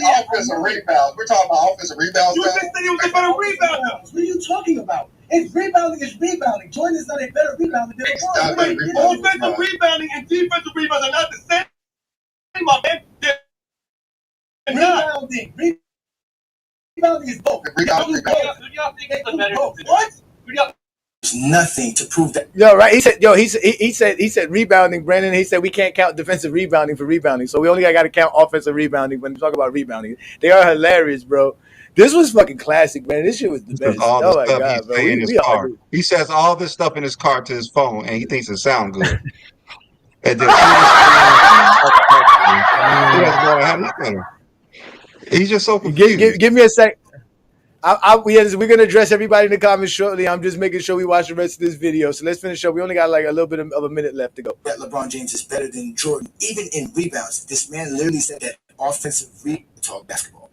offensive rebounds? We're talking about offensive rebounds. You just said he was a better rebounder. What are you talking about? It's rebounding is rebounding. Jordan is not a better rebounder than LeBron. Offensive rebounding and defensive rebounds are not the same. My man, rebounding is both. What? There's nothing to prove that. Yo, right? He said rebounding, Brandon. He said we can't count defensive rebounding for rebounding, so we only got to count offensive rebounding when we talk about rebounding. They are hilarious, bro. This was fucking classic, man. This shit was the best. All oh the my stuff god, he's bro. saying in his car. He says all this stuff in his car to his phone, and he thinks it sounds good. And then he's just so confused. Give me a sec. We're gonna address everybody in the comments shortly. I'm just making sure we watch the rest of this video. So let's finish up. We only got like a little bit of a minute left to go. That LeBron James is better than Jordan, even in rebounds. This man literally said that offensive talk basketball.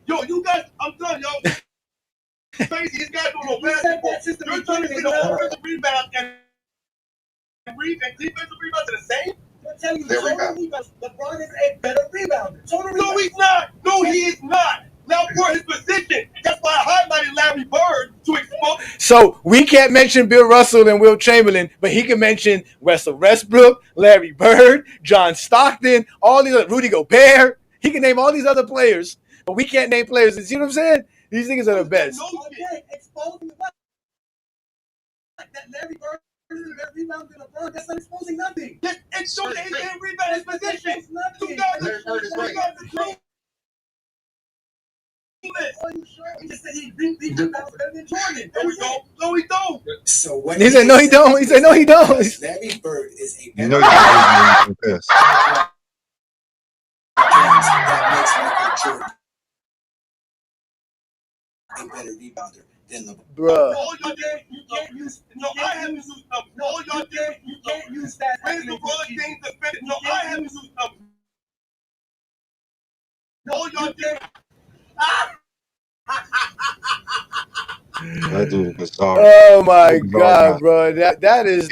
Yo, you guys, I'm done, yo. Crazy, these guys don't know basketball. You're trying to say the offensive rebound and defensive rebounds are the same? I'm telling you, LeBron is a better rebounder. No, he's not. No, he is not. Now for his position. That's why I highlighted Larry Bird to expose. So we can't mention Bill Russell and Will Chamberlain, but he can mention Russell Westbrook, Larry Bird, John Stockton, all these other, Rudy Gobert. He can name all these other players, but we can't name players. You see what I'm saying? These niggas are the best. Exposing what? That Larry Bird is a rebounder than LeBron. That's not exposing nothing. It's showing that he can't rebound his position. You guys are you sure? He just said he rebounds better than Jordan. No, we don't. No, he don't. So what he said, no, he don't. He said, no, he don't. Larry Bird is a you know you're this. That makes Michael Jordan a better rebounder than LeBron. Bruh. All y'all did, you can't use. No, I have to use numbers. All y'all did, you can't use that. Where's LeBron James defended? No, I have to use numbers. All y'all did. That dude is bizarre. Oh my god, bro. That is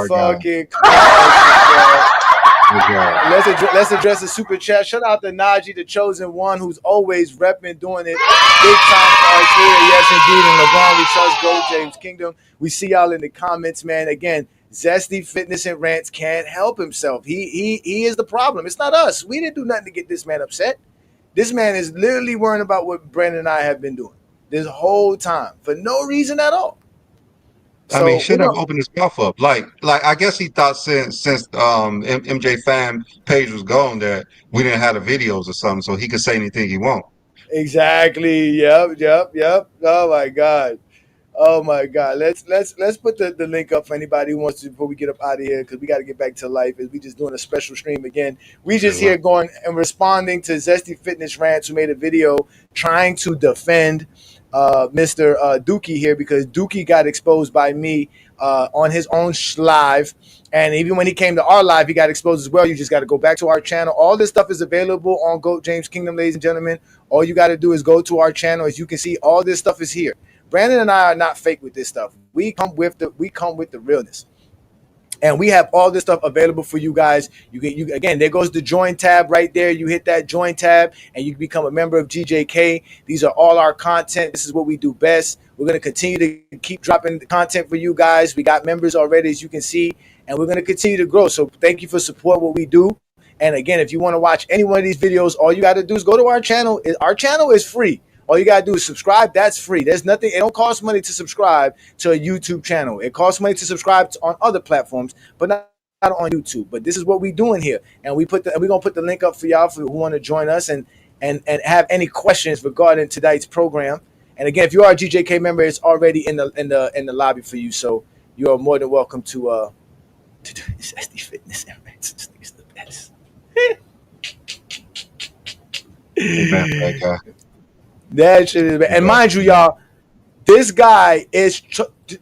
fucking classic, bro. Let's address the super chat. Shout out to Najee, the chosen one, who's always repping, doing it big time for us here. Yes, indeed. And LeBron, we trust Gold James Kingdom. We see y'all in the comments, man. Again, Zesty Fitness and Rants can't help himself. He is the problem. It's not us. We didn't do nothing to get this man upset. This man is literally worrying about what Brandon and I have been doing this whole time for no reason at all. I mean, should have opened his mouth up. Like I guess he thought since MJ fan page was gone that we didn't have the videos or something, so he could say anything he want. Exactly. Yep. Oh my god. Let's put the link up for anybody who wants to before we get up out of here, because we got to get back to life. As we just doing a special stream again. We just here going and responding to Zesty Fitness Rants, who made a video trying to defend Mr. Dookie here, because Dookie got exposed by me on his own live, and even when he came to our live, he got exposed as well. You just got to go back to our channel. All this stuff is available on Goat James Kingdom, ladies and gentlemen. All you got to do is go to our channel. As you can see, all this stuff is here. Brandon and I are not fake with this stuff. We come with the realness. And we have all this stuff available for you guys. You again, there goes the join tab right there. You hit that join tab and you become a member of GJK. These are all our content. This is what we do best. We're going to continue to keep dropping content for you guys. We got members already, as you can see, and we're going to continue to grow. So thank you for support what we do. And again, if you want to watch any one of these videos, all you got to do is go to our channel. Our channel is free. All you got to do is subscribe. That's free. There's nothing. It don't cost money to subscribe to a YouTube channel. It costs money to subscribe on other platforms, but not on YouTube. But this is what we're doing here. And we're going to put the link up for y'all who want to join us and have any questions regarding tonight's program. And again, if you are a GJK member, it's already in the lobby for you. So you are more than welcome to do Zesty Fitness Rants. This thing is the best. That shit is bad. And mind you, y'all, this guy is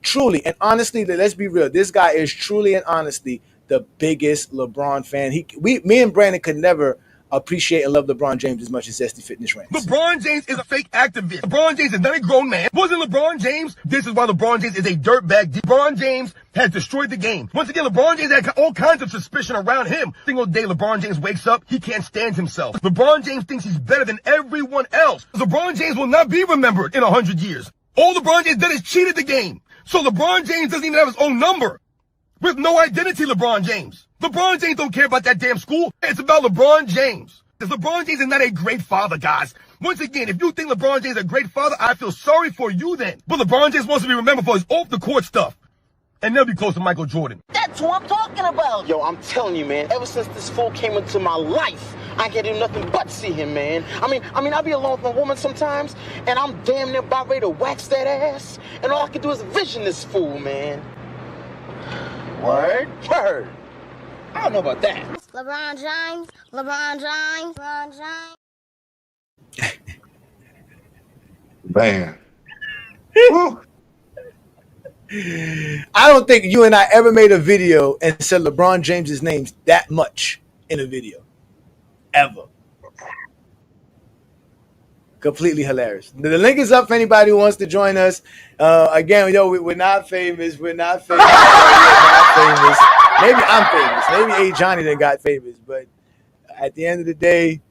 truly and honestly, let's be real. This guy is truly and honestly the biggest LeBron fan. Me and Brandon could never appreciate and love LeBron James as much as Zesty Fitness Rants. LeBron James is a fake activist. LeBron James is not a grown man. Wasn't LeBron James? This is why LeBron James is a dirtbag. LeBron James has destroyed the game. Once again, LeBron James had all kinds of suspicion around him. Single day LeBron James wakes up, he can't stand himself. LeBron James thinks he's better than everyone else. LeBron James will not be remembered in 100 years. All LeBron James did is cheated the game. So LeBron James doesn't even have his own number. With no identity, LeBron James. LeBron James don't care about that damn school. It's about LeBron James. Because LeBron James is not a great father, guys. Once again, if you think LeBron James is a great father, I feel sorry for you then. But LeBron James wants to be remembered for his off-the-court stuff. And they'll be close to Michael Jordan. That's what I'm talking about. Yo, I'm telling you, man, ever since this fool came into my life, I can't do nothing but see him, man. I mean, I'll be alone with a woman sometimes, and I'm damn near about ready to wax that ass. And all I can do is vision this fool, man. Word? Word. I don't know about that. LeBron James, LeBron James, LeBron James. Man. I don't think you and I ever made a video and said LeBron James's name that much in a video. Ever. Completely hilarious. The link is up for anybody who wants to join us. Again, we're not famous. We're not famous. We're not famous. Maybe I'm famous. Maybe Ajani then got famous. But at the end of the day,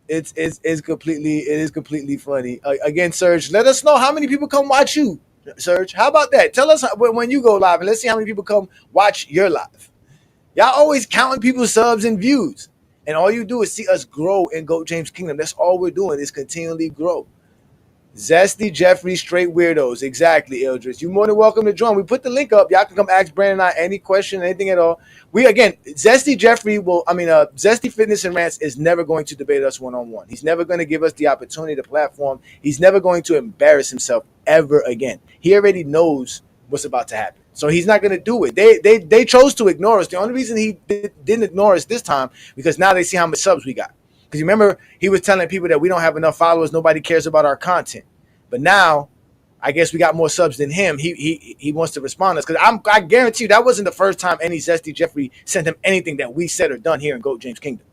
it is completely funny. Again, Serge, let us know how many people come watch you. Serge, how about that? Tell us when you go live, and let's see how many people come watch your live. Y'all always counting people's subs and views, and all you do is see us grow in GOAT James Kingdom. That's all we're doing is continually grow. Zesty Jeffrey Straight Weirdos. Exactly, Eldridge. You're more than welcome to join. We put the link up. Y'all can come ask Brandon and I any question, anything at all. Zesty Fitness and Rants is never going to debate us one-on-one. He's never going to give us the opportunity, the platform. He's never going to embarrass himself ever again. He already knows what's about to happen. So he's not going to do it. They chose to ignore us. The only reason he didn't ignore us this time, because now they see how much subs we got. Because remember, he was telling people that we don't have enough followers, nobody cares about our content. But now, I guess we got more subs than him. He wants to respond to us. Because I guarantee you that wasn't the first time any Zesty Jeffrey sent him anything that we said or done here in GOAT James Kingdom.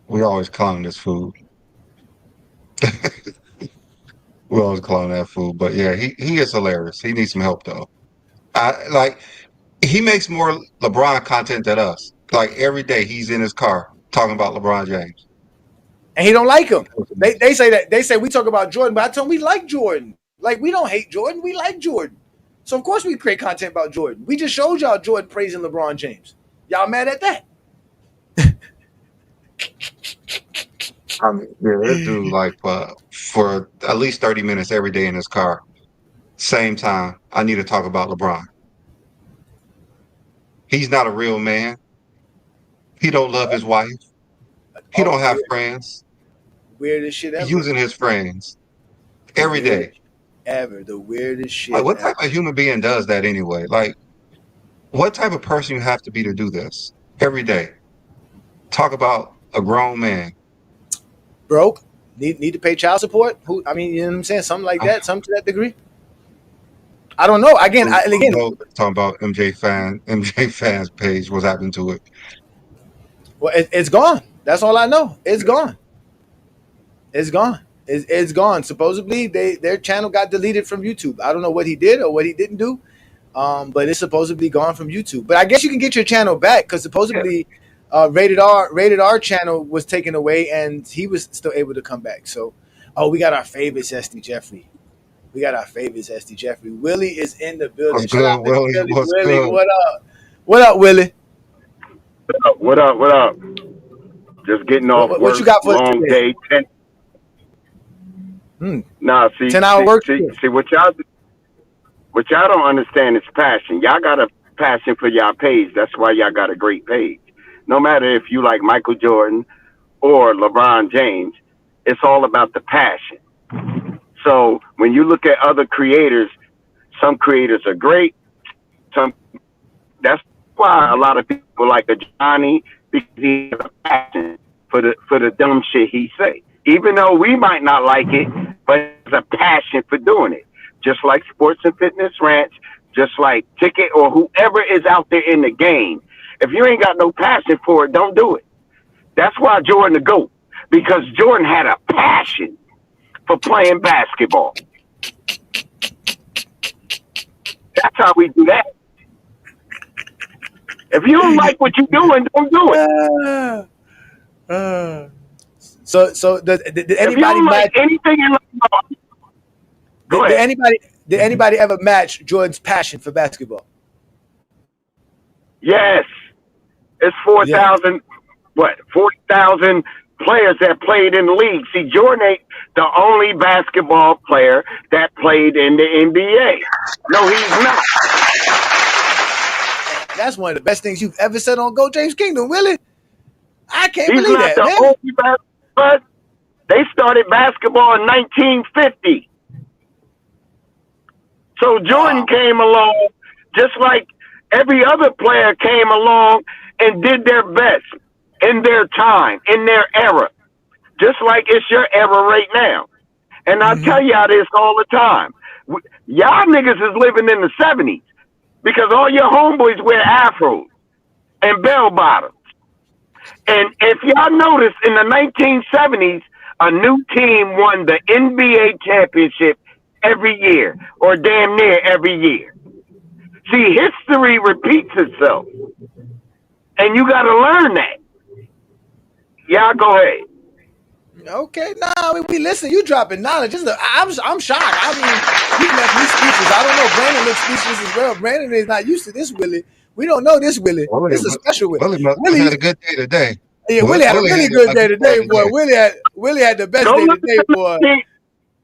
We always clown this food. We always clown that fool. But yeah, he is hilarious. He needs some help though. He makes more LeBron content than us. Like every day he's in his car talking about LeBron James. And he don't like him. They say we talk about Jordan, but I tell him we like Jordan. Like we don't hate Jordan, we like Jordan. So of course we create content about Jordan. We just showed y'all Jordan praising LeBron James. Y'all mad at that? I mean, yeah, this dude like for at least 30 minutes every day in his car. Same time, I need to talk about LeBron. He's not a real man. He don't love his wife. He don't have friends. Weirdest shit ever. He's using his friends every day. Ever. The weirdest shit. Like, what type of human being does that anyway? Like, what type of person you have to be to do this every day? Talk about a grown man. Broke? Need to pay child support? You know what I'm saying? Something like that. Something to that degree. I don't know. Again, talking about MJ fans page. What's happening to it? Well, it's gone. That's all I know. It's gone. It's gone. It's gone. Supposedly, their channel got deleted from YouTube. I don't know what he did or what he didn't do, but it's supposedly gone from YouTube. But I guess you can get your channel back because supposedly Rated R channel was taken away and he was still able to come back. So, we got our favorite Zesty Jeffrey. We got our favorite Zesty Jeffrey. Willie is in the building. What's good, Willie? What's good? What up? What up, Willie? What up? What up? Just getting off work. What you got for us long today? day. 10. 10-hour work. See what y'all don't understand is passion. Y'all got a passion for y'all page. That's why y'all got a great page. No matter if you like Michael Jordan or LeBron James, it's all about the passion. So when you look at other creators, some creators are great. That's why a lot of people like Ajani, because he has a passion for the dumb shit he say. Even though we might not like it, but it's a passion for doing it. Just like Sports and Fitness Rants, just like Ticket or whoever is out there in the game. If you ain't got no passion for it, don't do it. That's why Jordan the GOAT, because Jordan had a passion for playing basketball. That's how we do that. If you don't like what you're doing, don't do it. So did anybody like anything in did anybody ever match Jordan's passion for basketball? Yes. It's 4,000 40,000 players that played in the league. See, Jordan ain't the only basketball player that played in the NBA. No, he's not. That's one of the best things you've ever said on Go James Kingdom, Willie. I can't He's believe not that, man. the only basketball. They started basketball in 1950. So Jordan came along just like every other player came along and did their best in their time, in their era. Just like it's your era right now. And I tell y'all this all the time. Y'all niggas is living in the 70s because all your homeboys wear afros and bell bottoms. And if y'all notice, in the 1970s, a new team won the NBA championship every year, or damn near every year. See, history repeats itself. And you got to learn that. Y'all go ahead. Okay, we listen. You dropping knowledge. I'm shocked. I mean, you left me speechless. I don't know. Brandon looks speechless as well. Brandon is not used to this Willie. We don't know this Willie. This is a special Willie. Willie had a good day today. Yeah, Willie had a really good day today, boy. Willie had the best day today, boy.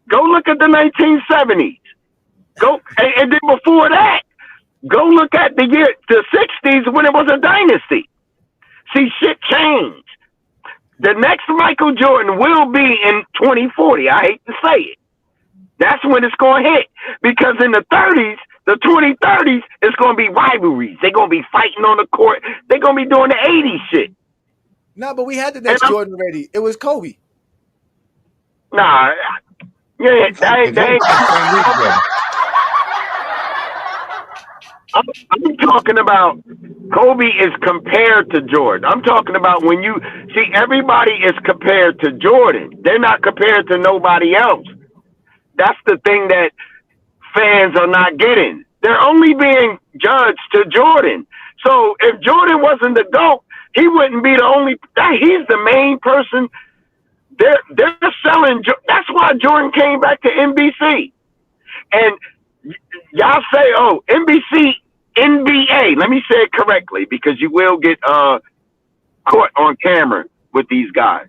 Go look at the 1970s. Go and then before that, go look at the 60s when it was a dynasty. See, shit changed. The next Michael Jordan will be in 2040. I hate to say it. That's when it's going to hit. Because in the 30s, the 2030s, it's going to be rivalries. They're going to be fighting on the court. They're going to be doing the 80s shit. No, but we had the next Jordan already. It was Kobe. Nah. Yeah, I'm talking about Kobe is compared to Jordan. I'm talking about when you see everybody is compared to Jordan. They're not compared to nobody else. That's the thing that fans are not getting. They're only being judged to Jordan. So if Jordan wasn't the GOAT, he wouldn't be the only. He's the main person. They're selling. That's why Jordan came back to NBC. And y'all say, oh, NBC, NBA. Let me say it correctly because you will get caught on camera with these guys.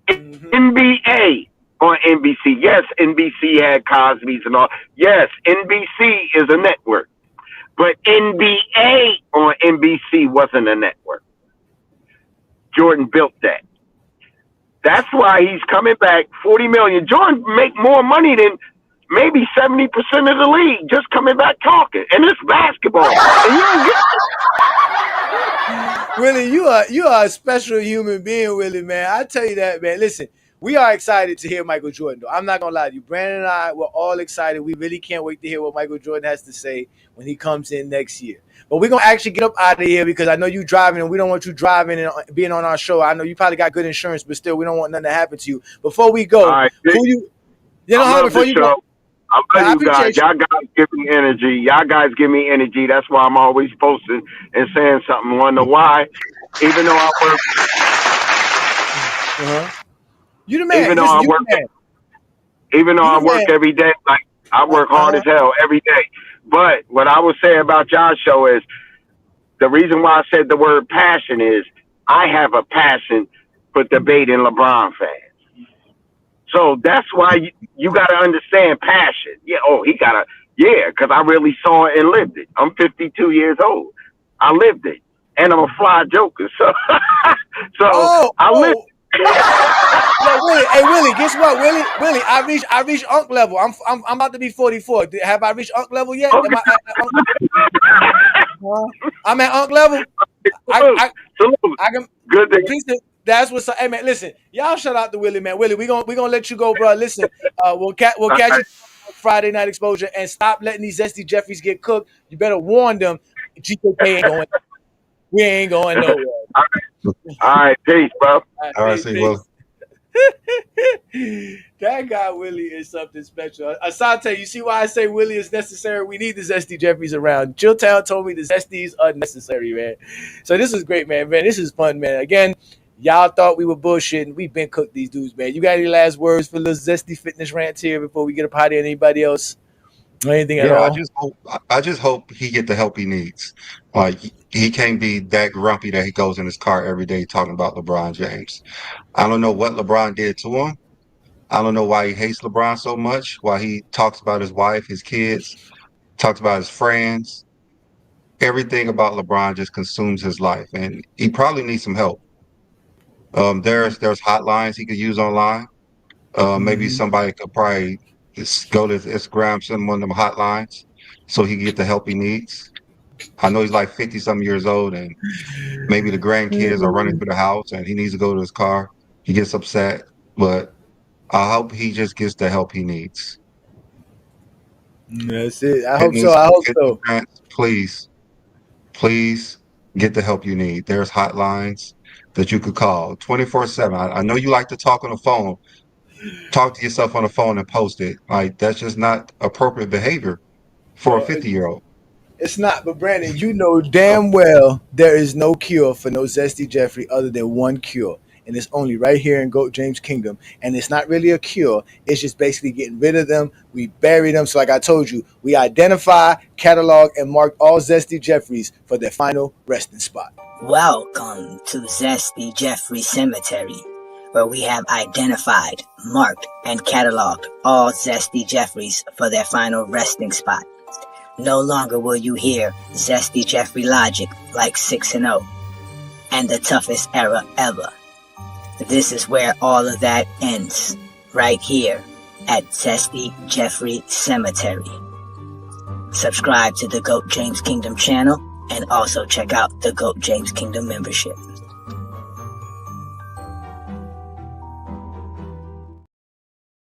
NBA on NBC. Yes, NBC had Cosby's and all. Yes, NBC is a network. But NBA on NBC wasn't a network. Jordan built that. That's why he's coming back, $40 million. Jordan make more money than maybe 70% of the league just coming back talking. And it's basketball. And you don't get Willie, you are a special human being, Willie, man. I tell you that, man. Listen, we are excited to hear Michael Jordan, though. I'm not going to lie to you. Brandon and I were all excited. We really can't wait to hear what Michael Jordan has to say when he comes in next year. But we're going to actually get up out of here because I know you driving and we don't want you driving and being on our show. I know you probably got good insurance, but still, we don't want nothing to happen to you. Before we go, right, you know how before you go. I love you guys. Y'all guys give me energy. Y'all guys give me energy. That's why I'm always posting and saying something. Wonder why? Even though I work, you the man. Even though I work every day, like I work hard as hell every day. But what I would say about y'all show is the reason why I said the word passion is I have a passion for debating LeBron fans. So that's why you got to understand passion. Yeah. Oh, because I really saw it and lived it. I'm 52 years old. I lived it. And I'm a fly joker. So, I lived it. Yo, Willie, hey Willie, guess what, Willie? I reached Unk level. I'm about to be 44. Have I reached Unk level yet? Okay. I'm at Unk level. I can. Good day. That's what's up. Hey man, listen, y'all shout out to Willie, man. Willie, we gonna let you go, bro. Listen, we'll catch you on Friday Night Exposure and stop letting these Zesty Jeffries get cooked. You better warn them. GJK ain't going. We ain't going nowhere. All right, peace, bro. All right, see you. That guy Willie is something special. Asante, you see why I say Willie is necessary? We need the Zesty Jeffries around. Chilltown told me the Zesties are necessary, man. So this is great, man. This is fun, man. Again, y'all thought we were bullshitting. We've been cooked these dudes, man. You got any last words for the Zesty Fitness Rants here before we get up out of here? Anybody else? Or anything at all? I just hope he get the help he needs. Like he can't be that grumpy that he goes in his car every day talking about LeBron James. I don't know what LeBron did to him. I don't know why he hates LeBron so much. Why he talks about his wife, his kids, talks about his friends. Everything about LeBron just consumes his life, and he probably needs some help. There's hotlines he could use online. Maybe somebody could probably just go to his Instagram, send one of them hotlines, so he can get the help he needs. I know he's like 50-something years old, and maybe the grandkids are running through the house, and he needs to go to his car. He gets upset, but I hope he just gets the help he needs. That's it. I hope so. Please get the help you need. There's hotlines that you could call 24/7. I know you like to talk on the phone. Talk to yourself on the phone and post it. Like that's just not appropriate behavior for a 50-year-old. It's not, but Brandon, you know damn well there is no cure for no Zesty Jeffrey other than one cure. And it's only right here in GOAT James Kingdom. And it's not really a cure. It's just basically getting rid of them. We bury them. So like I told you, we identify, catalog, and mark all Zesty Jeffries for their final resting spot. Welcome to Zesty Jeffrey Cemetery, where we have identified, marked, and cataloged all Zesty Jeffries for their final resting spot. No longer will you hear Zesty Jeffrey logic like 6-0 and the toughest era ever. This is where all of that ends, right here at Zesty Jeffrey Cemetery. Subscribe to the GOAT James Kingdom channel and also check out the GOAT James Kingdom membership.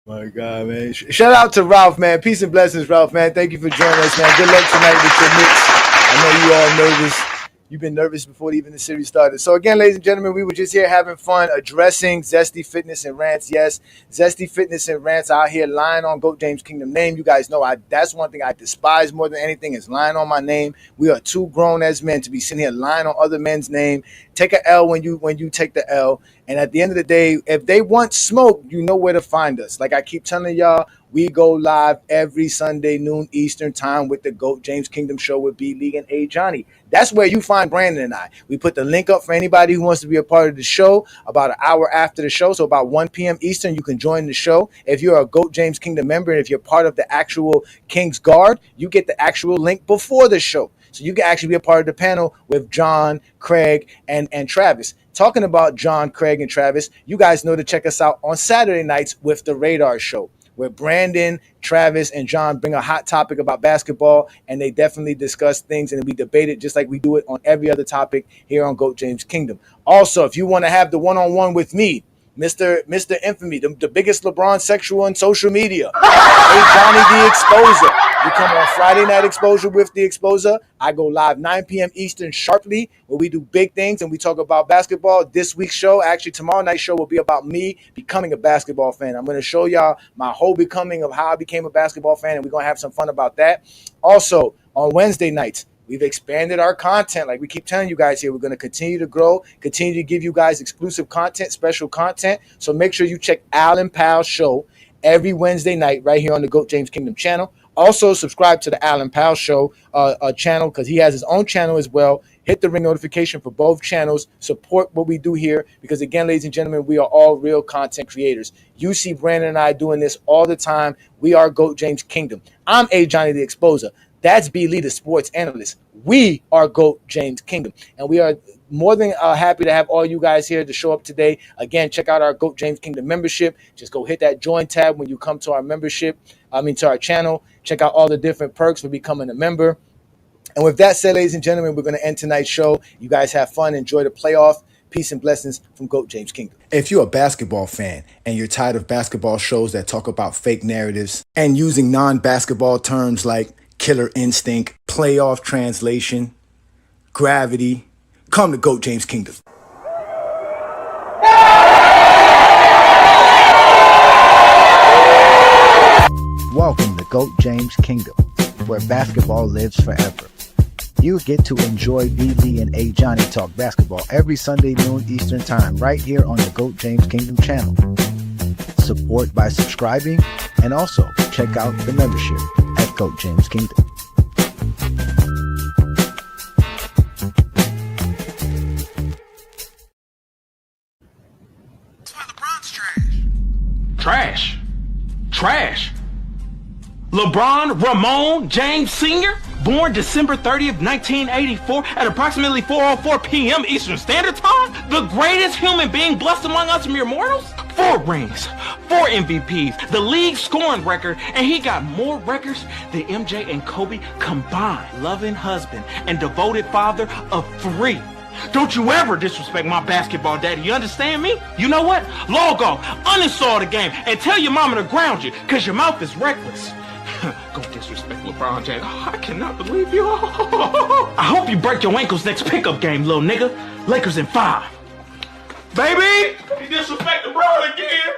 My God, man. Shout out to Ralph, man. Peace and blessings, Ralph, man. Thank you for joining us, man. Good luck tonight with your mix. I know you all nervous. You've been nervous before even the series started. So again, ladies and gentlemen, we were just here having fun, addressing Zesty Fitness and Rants. Yes, Zesty Fitness and Rants out here lying on GOAT James Kingdom name. You guys know that's one thing I despise more than anything is lying on my name. We are too grown as men to be sitting here lying on other men's name. Take an L when you take the L. And at the end of the day, if they want smoke, you know where to find us. Like I keep telling y'all, we go live every Sunday, noon Eastern time with the GOAT James Kingdom show with B-League and Ajani. That's where you find Brandon and I. We put the link up for anybody who wants to be a part of the show about an hour after the show. So about 1 p.m. Eastern, you can join the show. If you're a GOAT James Kingdom member and if you're part of the actual King's Guard, you get the actual link before the show. So you can actually be a part of the panel with John, Craig, and Travis. Talking about John, Craig, and Travis, you guys know to check us out on Saturday nights with the Radar Show, where Brandon, Travis, and John bring a hot topic about basketball, and they definitely discuss things, and we debate it just like we do it on every other topic here on GOAT James Kingdom. Also, if you want to have the one-on-one with me, Mr. Infamy, the biggest LeBron sexual on social media. Ajani the Exposer. You come on Friday Night Exposure with the Exposer. I go live 9 p.m. Eastern sharply, where we do big things and we talk about basketball. This week's show, actually tomorrow night's show, will be about me becoming a basketball fan. I'm going to show y'all my whole becoming of how I became a basketball fan, and we're going to have some fun about that. Also, on Wednesday nights, we've expanded our content. Like we keep telling you guys here, we're going to continue to grow, continue to give you guys exclusive content, special content. So make sure you check Alan Powell's show every Wednesday night right here on the GOAT James Kingdom channel. Also, subscribe to the Alan Powell Show channel because he has his own channel as well. Hit the ring notification for both channels. Support what we do here because, again, ladies and gentlemen, we are all real content creators. You see Brandon and I doing this all the time. We are GOAT James Kingdom. I'm Ajani the Exposer. That's B. Lee, the sports analyst. We are GOAT James Kingdom. And we are more than happy to have all you guys here to show up today. Again, check out our GOAT James Kingdom membership. Just go hit that join tab when you come to our membership. To our channel. Check out all the different perks for becoming a member. And with that said, ladies and gentlemen, we're going to end tonight's show. You guys have fun. Enjoy the playoff. Peace and blessings from GOAT James Kingdom. If you're a basketball fan and you're tired of basketball shows that talk about fake narratives and using non-basketball terms like killer instinct, playoff translation, gravity, come to GOAT James Kingdom. Welcome to GOAT James Kingdom, where basketball lives forever. You get to enjoy BD and Ajani talk basketball every Sunday noon Eastern time right here on the GOAT James Kingdom channel. Support by subscribing and also check out the membership at GOAT James Kingdom. Trash. LeBron Ramon James Sr., born December 30th, 1984 at approximately 4:04 p.m. Eastern Standard Time, the greatest human being blessed among us mere mortals? 4 rings, 4 MVPs, the league scoring record, and he got more records than MJ and Kobe combined. Loving husband and devoted father of 3. Don't you ever disrespect my basketball daddy, you understand me? You know what? Log off, uninstall the game, and tell your mama to ground you, because your mouth is reckless. Go disrespect LeBron James. Oh, I cannot believe you. I hope you break your ankles next pickup game, little nigga. Lakers in 5. Baby! You disrespect LeBron again!